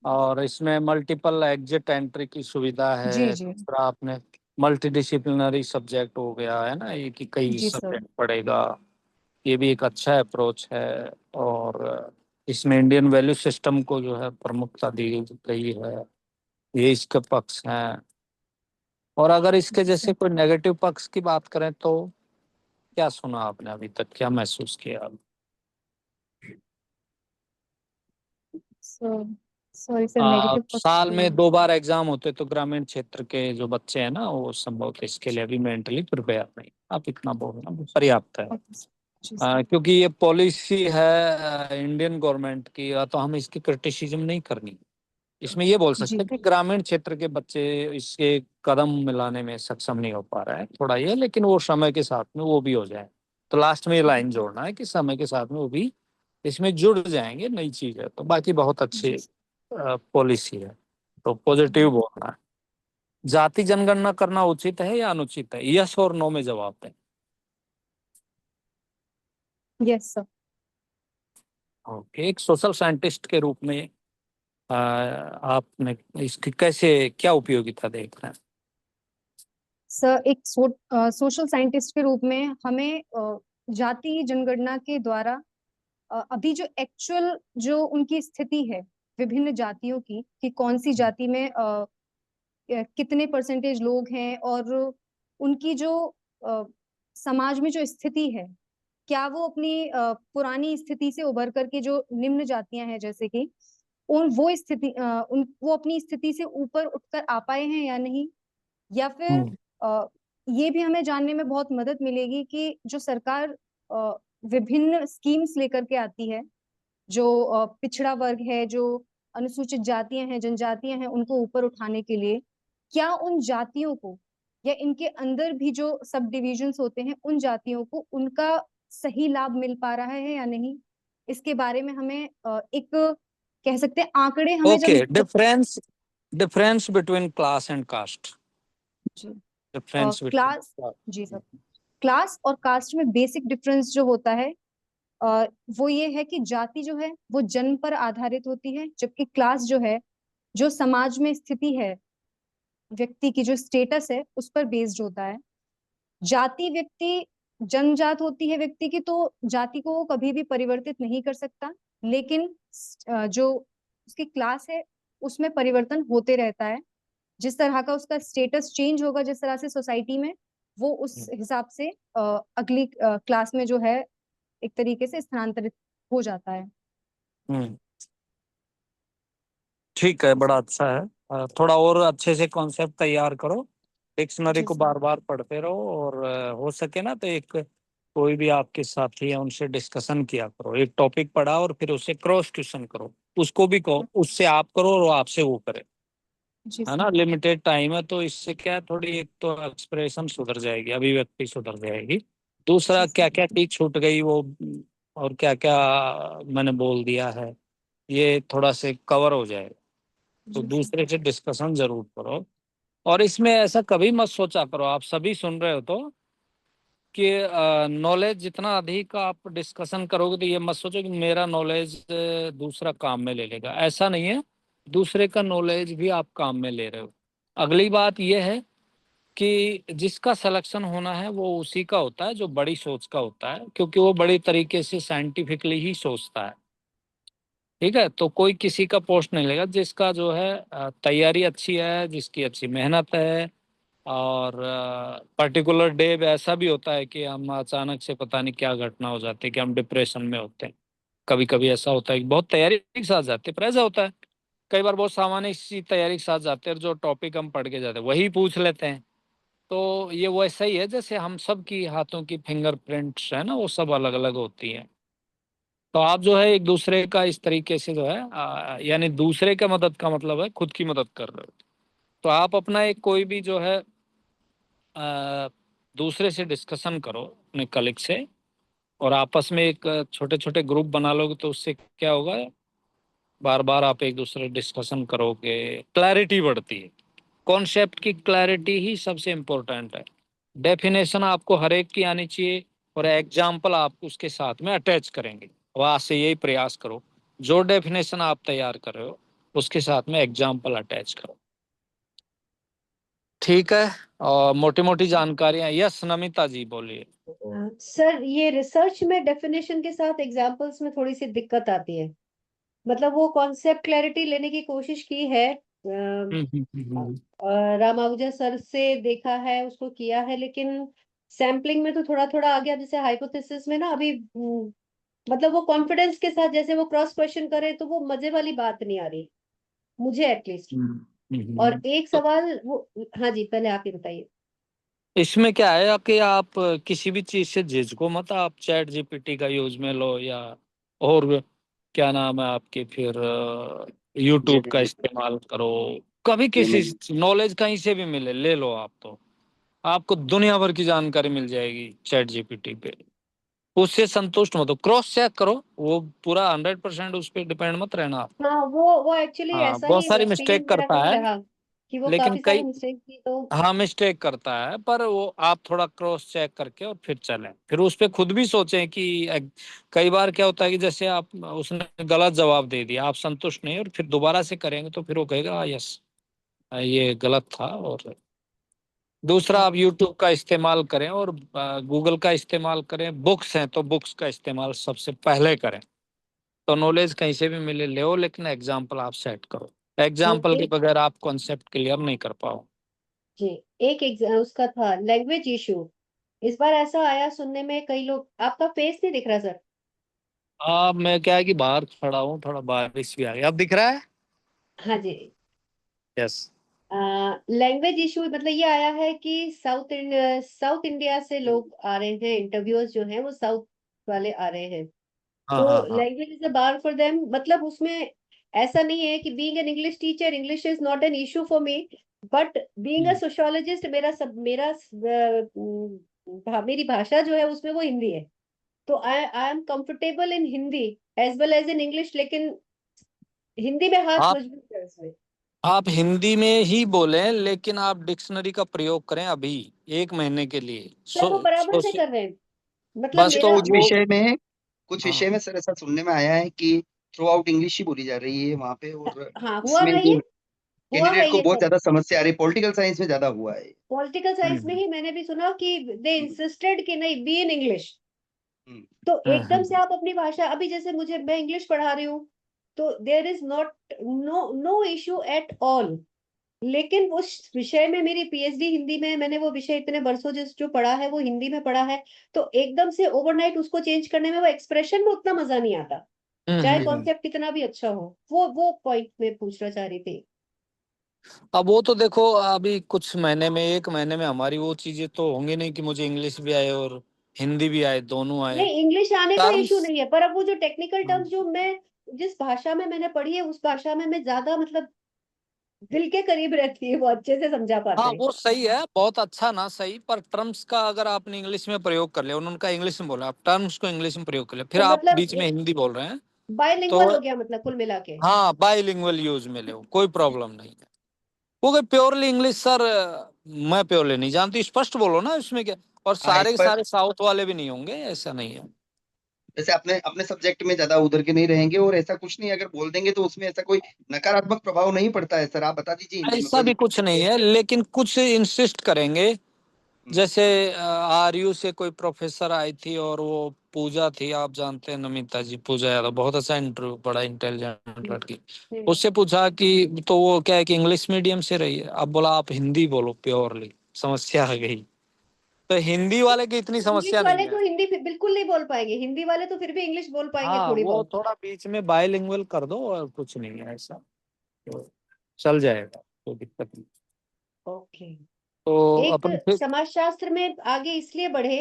[SPEAKER 2] और इसमें मल्टीपल एग्जिट एंट्री की सुविधा
[SPEAKER 6] जी
[SPEAKER 2] है।
[SPEAKER 6] जी।
[SPEAKER 2] दूसरा, आपने मल्टी डिसिप्लिनरी सब्जेक्ट हो गया है ना, एक ही कई
[SPEAKER 6] जी सर।
[SPEAKER 2] सब्जेक्ट पढ़ेगा। ये भी एक अच्छा अप्रोच है। और इसमें इंडियन वैल्यू सिस्टम को जो है प्रमुखता दी गई है। ये इसके पक्ष हैं। और अगर इसके
[SPEAKER 6] जी
[SPEAKER 2] जैसे
[SPEAKER 6] सर।
[SPEAKER 2] कोई नेगेटिव पक्ष की बात करें तो क्या सुना आपने अभी तक, क्या महसूस किया आप?
[SPEAKER 6] सॉरी सर, नेगेटिव पक्ष
[SPEAKER 2] साल
[SPEAKER 6] तो।
[SPEAKER 2] में 2 बार एग्जाम होते तो ग्रामीण क्षेत्र के जो बच्चे हैं ना, वो संभवतः इसके लिए अभी मेंटली प्रिपेयर नहीं। आप इतना बोलना पर्याप्त है।
[SPEAKER 6] Okay sir. जी सर।
[SPEAKER 2] क्योंकि ये पॉलिसी है इंडियन गवर्नमेंट की, तो हम इसकी क्रिटिसिज्म नहीं करनी। इसमें ये बोल सकते
[SPEAKER 6] जी
[SPEAKER 2] हैं कि ग्रामीण क्षेत्र के बच्चे इसके कदम मिलाने में सक्षम नहीं हो पा रहा है थोड़ा ये, लेकिन वो समय के साथ में वो भी हो जाए। तो लास्ट में ये लाइन जोड़ना है कि समय के साथ में वो भी इसमें जुड़ जाएंगे। नई चीज है तो बाकी बहुत अच्छी
[SPEAKER 6] जी
[SPEAKER 2] पॉलिसी है। तो पॉजिटिव बोलना है। जाति जनगणना करना उचित है या अनुचित है? यस और नो में जवाब दें।
[SPEAKER 6] Yes sir.
[SPEAKER 2] ओके, एक सोशल साइंटिस्ट के रूप में आपने इसकी कैसे क्या उपयोगिता देख रहे हैं?
[SPEAKER 6] सर, एक सोशल साइंटिस्ट के रूप में हमें जाति जनगणना के द्वारा अभी जो एक्चुअल जो उनकी स्थिति है विभिन्न जातियों की, कि कौन सी जाति में कितने परसेंटेज लोग हैं और उनकी जो समाज में जो स्थिति है, क्या वो अपनी पुरानी स्थिति से उभर करके जो निम्न जातियां हैं जैसे कि वो स्थिति वो अपनी स्थिति से ऊपर उठकर आ पाए हैं या नहीं, या फिर ये भी हमें जानने में बहुत मदद मिलेगी कि जो सरकार विभिन्न स्कीम्स लेकर के आती है, जो पिछड़ा वर्ग है, जो अनुसूचित जातियां हैं, जनजातियां हैं, उनको ऊपर उठाने के लिए, क्या उन जातियों को या इनके अंदर भी जो सब डिविजन्स होते हैं उन जातियों को उनका सही लाभ मिल पा रहा है या नहीं, इसके बारे में हमें एक कह सकते हैं आंकड़े हमें
[SPEAKER 2] ओके,
[SPEAKER 6] जब
[SPEAKER 2] difference between class and caste. Difference
[SPEAKER 6] class, जी सर, क्लास और कास्ट में बेसिक डिफरेंस जो होता है वो ये है कि जाति जो है वो जन्म पर आधारित होती है, जबकि क्लास जो है जो समाज में स्थिति है, व्यक्ति की जो स्टेटस है उस पर बेस्ड होता है। जाति व्यक्ति जन्मजात होती है व्यक्ति की, तो जाति को वो कभी भी परिवर्तित नहीं कर सकता, लेकिन जो उसकी क्लास है उसमें परिवर्तन होते रहता है। जिस तरह का उसका स्टेटस चेंज होगा, जिस तरह से सोसाइटी में, वो उस हिसाब से अगली क्लास में जो है एक तरीके से स्थानांतरित हो जाता है।
[SPEAKER 2] ठीक है, बड़ा अच्छा है। थोड़ा और अच्छे से कॉन्सेप्ट तैयार करो, डिक्शनरी को बार बार पढ़ते रहो, और हो सके ना तो एक कोई भी आपके साथी है उनसे डिस्कशन किया करो। एक टॉपिक पढ़ा और फिर उससे क्रॉस क्वेश्चन करो, उसको भी कहो, उससे आप करो और वो आपसे वो करे, है ना। लिमिटेड टाइम है तो इससे क्या है, थोड़ी एक तो एक्सप्रेशन सुधर जाएगी, अभिव्यक्ति सुधर जाएगी। दूसरा, क्या क्या चीज छूट गई वो और क्या क्या मैंने बोल दिया है, ये थोड़ा से कवर हो जाएगा। तो दूसरे से डिस्कशन जरूर करो। और इसमें ऐसा कभी मत सोचा करो, आप सभी सुन रहे हो तो, कि नॉलेज जितना अधिक आप डिस्कशन करोगे तो ये मत सोचो कि मेरा नॉलेज दूसरा काम में ले लेगा। ऐसा नहीं है, दूसरे का नॉलेज भी आप काम में ले रहे हो। अगली बात यह है कि जिसका सिलेक्शन होना है वो उसी का होता है जो बड़ी सोच का होता है, क्योंकि वो बड़ी तरीके से साइंटिफिकली ही सोचता है। ठीक है, तो कोई किसी का पोस्ट नहीं लेगा, जिसका जो है तैयारी अच्छी है, जिसकी अच्छी मेहनत है। और पर्टिकुलर डे ऐसा भी होता है कि हम अचानक से पता नहीं क्या घटना हो जाती है कि हम डिप्रेशन में होते हैं। कभी कभी ऐसा होता है कि बहुत तैयारी के साथ जाते हैं, पर ऐसा होता है कई बार बहुत सामान्य सी तैयारी के साथ जाते हैं, जो टॉपिक हम पढ़ के जाते हैं वही पूछ लेते हैं। तो ये वो ऐसा ही है जैसे हम सब की हाथों की फिंगरप्रिंट्स है ना, वो सब अलग अलग होती हैं। तो आप जो है एक दूसरे का इस तरीके से जो है यानी दूसरे का मदद का मतलब है खुद की मदद कर रहे हो। तो आप अपना एक कोई भी जो है दूसरे से डिस्कशन करो अपने कलीग से, और आपस में एक छोटे छोटे ग्रुप बना लोगे तो उससे क्या होगा, बार बार आप एक दूसरे डिस्कशन करोगे, क्लैरिटी बढ़ती है। कॉन्सेप्ट की क्लैरिटी ही सबसे इम्पोर्टेंट है। डेफिनेशन आपको हर एक की आनी चाहिए, और एग्जाम्पल आप उसके साथ में अटैच करेंगे। वहां से यही प्रयास करो, जो डेफिनेशन आप तैयार कर रहे हो उसके साथ में एग्जाम्पल अटैच करो। ठीक है, और मोटी मोटी जानकारियां। यस नमिता जी बोलिए।
[SPEAKER 1] सर, ये रिसर्च में डेफिनेशन के साथ एग्जांपल्स में थोड़ी सी दिक्कत आती है। मतलब वो कॉन्सेप्ट क्लैरिटी लेने की कोशिश की है, रामानुजन सर से देखा है, उसको किया है, लेकिन सैम्पलिंग में तो थोड़ा थोड़ा आ गया। जैसे हाइपोथेसिस में ना अभी मतलब वो कॉन्फिडेंस के साथ जैसे वो क्रॉस क्वेश्चन करे तो वो मजे वाली बात नहीं आ रही मुझे एटलीस्ट। और एक सवाल वो, हाँ जी, पहले आप ही बताइए।
[SPEAKER 2] इसमें क्या है कि आप किसी भी चीज से झिझको मत। आप चैट जीपीटी का यूज में लो, या और क्या नाम है आपके, फिर यूट्यूब का इस्तेमाल करो। कभी किसी नॉलेज कहीं से भी मिले ले लो आप, तो आपको दुनिया भर की जानकारी मिल जाएगी चैट जीपीटी पे। उससे संतुष्ट मत हो, क्रॉस चेक करो। वो पूरा 100% उस पर डिपेंड मत रहना आप।
[SPEAKER 1] हाँ, वो एक्चुअली
[SPEAKER 2] हाँ,
[SPEAKER 1] ऐसा
[SPEAKER 2] बहुत
[SPEAKER 1] ही
[SPEAKER 2] सारी
[SPEAKER 1] एक्सपीरियंस
[SPEAKER 2] मिस्टेक
[SPEAKER 1] मेरा
[SPEAKER 2] करता
[SPEAKER 1] भी
[SPEAKER 2] है।
[SPEAKER 1] रहा। कि वो
[SPEAKER 2] लेकिन
[SPEAKER 1] काफी सारे
[SPEAKER 2] कई
[SPEAKER 1] मिस्टेक की तो
[SPEAKER 2] हाँ मिस्टेक करता है, पर वो आप थोड़ा क्रॉस चेक करके और फिर चलें, फिर उस पे खुद भी सोचें कि कई बार क्या होता है कि जैसे आप उसने गलत जवाब दे दिया, आप संतुष्ट नहीं और फिर दोबारा से करेंगे तो फिर वो कहेगा यस ये गलत था। और दूसरा
[SPEAKER 1] हाँ
[SPEAKER 2] आप यूट्यूब का इस्तेमाल करें और गूगल का इस्तेमाल करें। बुक्स हैं तो बुक्स का इस्तेमाल सबसे पहले करें, तो नॉलेज कहीं से भी मिले ले, लेकिन एग्जाम्पल आप सेट करो।
[SPEAKER 1] और
[SPEAKER 2] एग्जाम्पल के
[SPEAKER 1] एक
[SPEAKER 2] बगैर आप कॉन्सेप्ट क्लियर नहीं कर पाओ।
[SPEAKER 1] जी एक उसका था लैंग्वेज इशू। इस बार ऐसा आया सुनने में, कई लोग, आपका फेस नहीं दिख रहा सर।
[SPEAKER 2] अब मैं क्या है कि बाहर खड़ा हूँ, थोड़ा बारिश भी आ गई, अब दिख रहा है।
[SPEAKER 1] हाँ जी।
[SPEAKER 2] यस।
[SPEAKER 1] लैंग्वेज इशू मतलब ये आया है कि साउथ इंडिया से लोग आ रहे हैं, इंटरव्यूअर्स जो हैं वो साउथ वाले आ रहे हैं।
[SPEAKER 2] हाँ
[SPEAKER 1] तो
[SPEAKER 2] हाँ हाँ।
[SPEAKER 1] Language is a bar for them, मतलब उसमें ऐसा नहीं है कि being an English teacher English is not an issue for me, but being a sociologist मेरी भाषा जो है उसमें वो हिंदी है। तो I am comfortable in Hindi as well as in English, लेकिन हिंदी में हाथ
[SPEAKER 2] आप
[SPEAKER 1] मजबूत है उसमें।
[SPEAKER 2] आप हिंदी में ही बोलें, लेकिन आप डिक्शनरी का प्रयोग करें अभी 1 महीने के लिए।
[SPEAKER 1] सर वो बराबर से कर रहे हैं, मतलब
[SPEAKER 2] बस तो
[SPEAKER 1] मेरा
[SPEAKER 4] कुछ
[SPEAKER 1] वो।
[SPEAKER 4] विषय में कुछ
[SPEAKER 2] हाँ
[SPEAKER 4] विषय में सर ऐसा सुनने में आया है कि थ्रू आउट इंग्लिश ही बोली जा रही है वहां पे, और
[SPEAKER 1] हाँ हुआ
[SPEAKER 4] इसमें
[SPEAKER 1] है
[SPEAKER 4] ये
[SPEAKER 1] ये, हुआ
[SPEAKER 4] कैंडिडेट
[SPEAKER 1] है
[SPEAKER 4] को
[SPEAKER 1] ये
[SPEAKER 4] बहुत
[SPEAKER 1] सर।
[SPEAKER 4] ज्यादा समस्या आ रही है। पॉलिटिकल साइंस में ज्यादा हुआ है।
[SPEAKER 1] पॉलिटिकल साइंस में
[SPEAKER 2] हम्म
[SPEAKER 1] ही मैंने भी सुना कि दे इंसिस्टेड कि नहीं बी इन इंग्लिश।
[SPEAKER 4] हम्म,
[SPEAKER 1] तो
[SPEAKER 2] हम्म
[SPEAKER 1] एकदम से
[SPEAKER 2] हम्म।
[SPEAKER 1] आप अपनी भाषा, अभी जैसे मैं इंग्लिश पढ़ा रही हूँ, तो there is not no issue at all. लेकिन उस विषय में मेरी पीएचडी हिंदी में है, मैंने वो विषय इतने बरसों जो पढ़ा है वो हिंदी में पढ़ा है। तो एकदम से ओवरनाइट उसको चेंज करने में, वो एक्सप्रेशन में उतना मजा नहीं आता, चाहे
[SPEAKER 2] हम्म।
[SPEAKER 1] कॉन्सेप्ट कितना भी अच्छा हो। वो पॉइंट में पूछना चाह रही थी।
[SPEAKER 2] अब वो तो देखो, अभी कुछ महीने में 1 महीने में हमारी वो चीजें तो होंगी नहीं कि मुझे इंग्लिश भी आए और हिंदी भी आए, दोनों आए।
[SPEAKER 1] नहीं, इंग्लिश आने का इशू
[SPEAKER 2] टर्म्स।
[SPEAKER 1] नहीं है, पर अब वो जो टेक्निकल टर्म्स जो मैं जिस भाषा में मैंने पढ़ी है उस भाषा में मैं ज्यादा, मतलब दिल के करीब रहती है, वो अच्छे से समझा पाते
[SPEAKER 2] हाँ
[SPEAKER 1] हैं।
[SPEAKER 2] वो सही है, बहुत अच्छा ना सही, पर टर्म्स का अगर आपने इंग्लिश में प्रयोग कर लिया, उन्होंने इंग्लिश में बोला, आप टर्म्स को इंग्लिश में प्रयोग कर लिया, फिर
[SPEAKER 1] तो
[SPEAKER 2] आप
[SPEAKER 1] मतलब
[SPEAKER 2] बीच में हिंदी बोल रहे हैं तो
[SPEAKER 1] बायलिंगुअल हो गया, मतलब कुल मिला के।
[SPEAKER 2] हाँ बाइलिंगुअल यूज में ले, कोई प्रॉब्लम नहीं है। वो कोई प्योरली इंग्लिश सर, मैं प्योरली नहीं जानती, स्पष्ट बोलो ना इसमें क्या। और
[SPEAKER 4] हाँ
[SPEAKER 2] सारे
[SPEAKER 4] इस
[SPEAKER 2] के
[SPEAKER 4] पर
[SPEAKER 2] सारे साउथ वाले भी नहीं होंगे, ऐसा नहीं है।
[SPEAKER 4] जैसे अपने अपने सब्जेक्ट में ज्यादा उधर के नहीं रहेंगे, और ऐसा कुछ नहीं, अगर बोल देंगे तो उसमें ऐसा कोई नकारात्मक प्रभाव नहीं पड़ता है। सर आप बता दीजिए हिंदी में,
[SPEAKER 2] ऐसा
[SPEAKER 4] कोई
[SPEAKER 2] भी
[SPEAKER 4] दिक्कत
[SPEAKER 2] कुछ
[SPEAKER 4] नहीं
[SPEAKER 2] नहीं
[SPEAKER 4] है।
[SPEAKER 2] है, लेकिन कुछ इंसिस्ट करेंगे।
[SPEAKER 4] हम्म,
[SPEAKER 2] जैसे आरयू से कोई प्रोफेसर आई थी और वो पूजा थी, आप जानते हैं नमिता जी, पूजा यादव, बहुत अच्छा इंटरव्यू, बड़ा इंटेलिजेंट
[SPEAKER 1] हम्म,
[SPEAKER 2] लड़की।
[SPEAKER 1] हम्म।
[SPEAKER 2] उससे पूछा कि तो वो क्या है कि इंग्लिश मीडियम से रही है, अब बोला आप हिंदी बोलो प्योरली, समस्या आ गई। तो हिंदी वाले की इतनी
[SPEAKER 1] इंग्लिश
[SPEAKER 2] समस्या नहीं
[SPEAKER 1] वाले
[SPEAKER 2] है।
[SPEAKER 1] तो हिंदी बिल्कुल नहीं बोल पाएंगे, हिंदी वाले तो फिर भी इंग्लिश बोल पाएंगे
[SPEAKER 2] हाँ
[SPEAKER 1] थोड़ी
[SPEAKER 2] वो
[SPEAKER 1] बहुत।
[SPEAKER 2] थोड़ा बीच में बायलिंगुअल कर दो और कुछ नहीं है ऐसा, तो चल जाएगा, कोई दिक्कत नहीं।
[SPEAKER 1] ओके।
[SPEAKER 2] तो
[SPEAKER 1] एक
[SPEAKER 2] अपन फिर।
[SPEAKER 1] समाजशास्त्र में आगे इसलिए बढ़े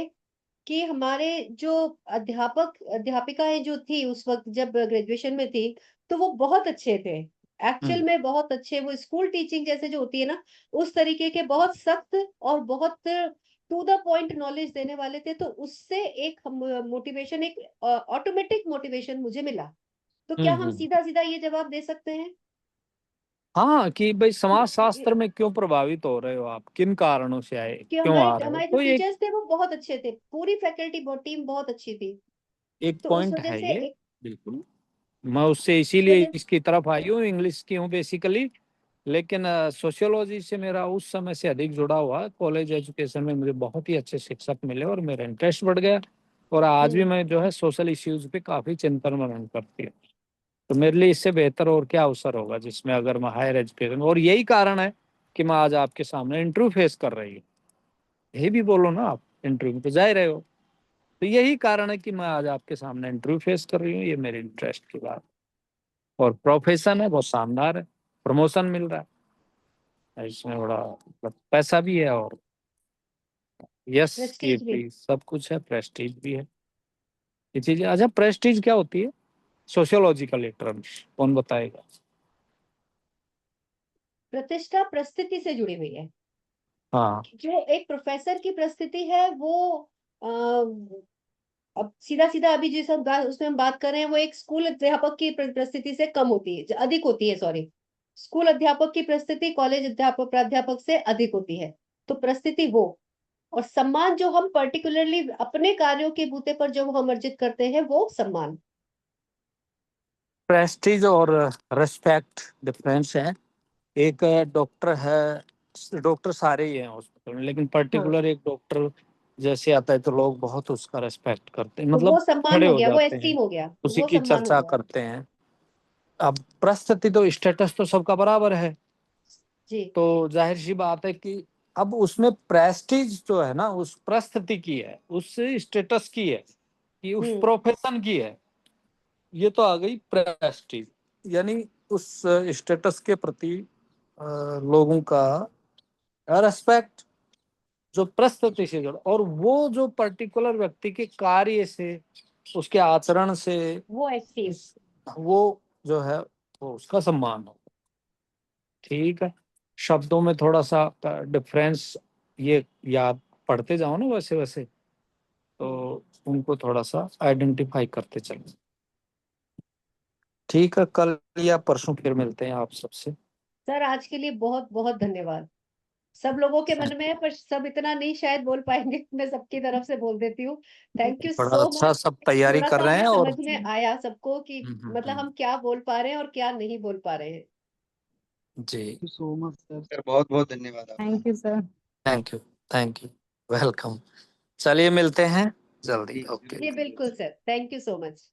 [SPEAKER 1] कि हमारे जो अध्यापिकाएं जो थी उस वक्त जब ग्रेजुएशन में थी, तो वो बहुत अच्छे थे, एक्चुअल
[SPEAKER 2] हम्म
[SPEAKER 1] में बहुत अच्छे। वो स्कूल टीचिंग जैसे जो होती है ना, उस तरीके के, बहुत सख्त और बहुत टू द पॉइंट नॉलेज देने वाले थे। तो उससे एक मोटिवेशन, एक ऑटोमेटिक मोटिवेशन मुझे मिला। तो क्या हम
[SPEAKER 2] हम्म।
[SPEAKER 1] सीधा सीधा ये जवाब दे सकते हैं
[SPEAKER 2] हाँ कि भाई समाज
[SPEAKER 1] कि
[SPEAKER 2] शास्त्र में क्यों प्रभावित हो रहे हो आप, किन कारणों से आए,
[SPEAKER 1] कि
[SPEAKER 2] क्यों
[SPEAKER 1] हमारे
[SPEAKER 2] आ रहे हो,
[SPEAKER 1] हमारे जो
[SPEAKER 2] तो एक
[SPEAKER 1] टीचर्स थे वो बहुत अच्छे थे, पूरी फैकल्टी टीम बहुत अच्छी थी।
[SPEAKER 2] एक
[SPEAKER 1] तो उस
[SPEAKER 2] पॉइंट
[SPEAKER 1] वजह
[SPEAKER 2] है
[SPEAKER 1] से
[SPEAKER 2] ये।
[SPEAKER 1] एक
[SPEAKER 2] बिल्कुल। मैं उससे
[SPEAKER 1] उस
[SPEAKER 2] इसीलिए
[SPEAKER 1] वजह
[SPEAKER 2] इसकी तरफ आई हूँ, इंग्लिश की हूँ बेसिकली। लेकिन सोशियोलॉजी से मेरा उस समय से अधिक जुड़ा हुआ, कॉलेज एजुकेशन में मुझे बहुत ही अच्छे शिक्षक मिले और मेरा इंटरेस्ट बढ़ गया। और आज भी
[SPEAKER 1] हम्म,
[SPEAKER 2] मैं जो है सोशल इश्यूज पे काफी चिंतन मनन करती हूँ। तो मेरे लिए इससे बेहतर और क्या अवसर होगा जिसमें अगर मैं हायर एजुकेशन, और यही कारण है कि मैं आज आपके सामने इंटरव्यू फेस कर रही हूँ। यही भी बोलो ना, आप इंटरव्यू पे जा ही रहे हो, तो यही कारण है कि मैं आज आपके सामने इंटरव्यू फेस कर रही हूँ, ये मेरे इंटरेस्ट की बात। और प्रोफेशन है बहुत शानदार है, प्रमोशन मिल रहा है इसमें, बड़ा मतलब पैसा भी है, और यश
[SPEAKER 1] प्रेस्टीज भी।
[SPEAKER 2] कीर्ति सब कुछ है, प्रेस्टीज भी है। ये चीजें, अच्छा प्रेस्टीज क्या होती है सोशियोलॉजिकल टर्म्स, कौन बताएगा।
[SPEAKER 1] प्रतिष्ठा प्रस्तुति से जुड़ी हुई है।
[SPEAKER 2] हाँ।
[SPEAKER 1] जो एक प्रोफेसर की प्रस्तुति है वो अ, अब सीधा सीधा अभी जिस हम उसमें हम बात कर रहे हैं, वो एक स्कूल अध्यापक की प्रस्तुति से कम होती है, अधिक होती है, सॉरी। स्कूल अध्यापक की प्रस्तुति कॉलेज अध्यापक प्राध्यापक से अधिक होती है। तो प्रस्तुति वो, और सम्मान जो हम पर्टिकुलरली अपने कार्यों के बूते पर जो हम अर्जित करते हैं वो सम्मान।
[SPEAKER 2] प्रेस्टीज और रिस्पेक्ट डिफरेंस है। एक डॉक्टर है, डॉक्टर सारे ही हैं हॉस्पिटल में, लेकिन पर्टिकुलर एक डॉक्टर जैसे आता है तो लोग बहुत उसका रिस्पेक्ट करते हैं,
[SPEAKER 1] तो
[SPEAKER 2] मतलब
[SPEAKER 1] वो सम्मान
[SPEAKER 2] खड़े
[SPEAKER 1] हो
[SPEAKER 2] हो
[SPEAKER 1] गया, वो
[SPEAKER 2] जाते हैं,
[SPEAKER 1] एस्टीम हो गया,
[SPEAKER 2] उसी
[SPEAKER 1] वो
[SPEAKER 2] की
[SPEAKER 1] सम्मान हो
[SPEAKER 2] चर्चा
[SPEAKER 1] गया।
[SPEAKER 2] करते हैं। अब प्रस्तुति तो स्टेटस तो सबका बराबर है,
[SPEAKER 1] जी
[SPEAKER 2] तो जाहिर सी बात है कि अब उसमें प्रेस्टीज जो है ना उस प्रस्तुति की है, उस स्टेटस की है, कि उस प्रोफेशन की है। ये तो आ गई प्रेस्टीज, यानी उस स्टेटस के प्रति लोगों का रेस्पेक्ट जो प्रस्तुति से जुड़ा, और वो जो पर्टिकुलर व्यक्ति के कार्य से, उसके आचरण से,
[SPEAKER 1] वो एस्टीम।
[SPEAKER 2] वो जो है वो उसका सम्मान हो। ठीक है, शब्दों में थोड़ा सा डिफरेंस ये याद पढ़ते जाओ ना वैसे वैसे, तो उनको थोड़ा सा आइडेंटिफाई करते चलो। ठीक है, कल या परसों फिर मिलते हैं आप सबसे।
[SPEAKER 1] सर आज के लिए बहुत बहुत धन्यवाद। सब लोगों के मन में है पर सब इतना नहीं शायद बोल पाएंगे, मैं सबकी तरफ से बोल देती हूँ। थैंक यू
[SPEAKER 2] बड़ा
[SPEAKER 1] सो
[SPEAKER 2] अच्छा
[SPEAKER 1] मच।
[SPEAKER 2] सब तैयारी
[SPEAKER 1] थोड़ा
[SPEAKER 2] कर
[SPEAKER 1] सा
[SPEAKER 2] रहे
[SPEAKER 1] हमें
[SPEAKER 2] हैं, और
[SPEAKER 1] समझ में आया सबको कि मतलब हम क्या बोल पा रहे हैं और क्या नहीं बोल पा रहे हैं।
[SPEAKER 2] जी,
[SPEAKER 4] सर बहुत बहुत धन्यवाद आपका।
[SPEAKER 6] Thank you sir.
[SPEAKER 2] Thank you, thank you, welcome. चलिए मिलते हैं जल्दी। ओके।
[SPEAKER 1] जी बिल्कुल sir, thank you so much.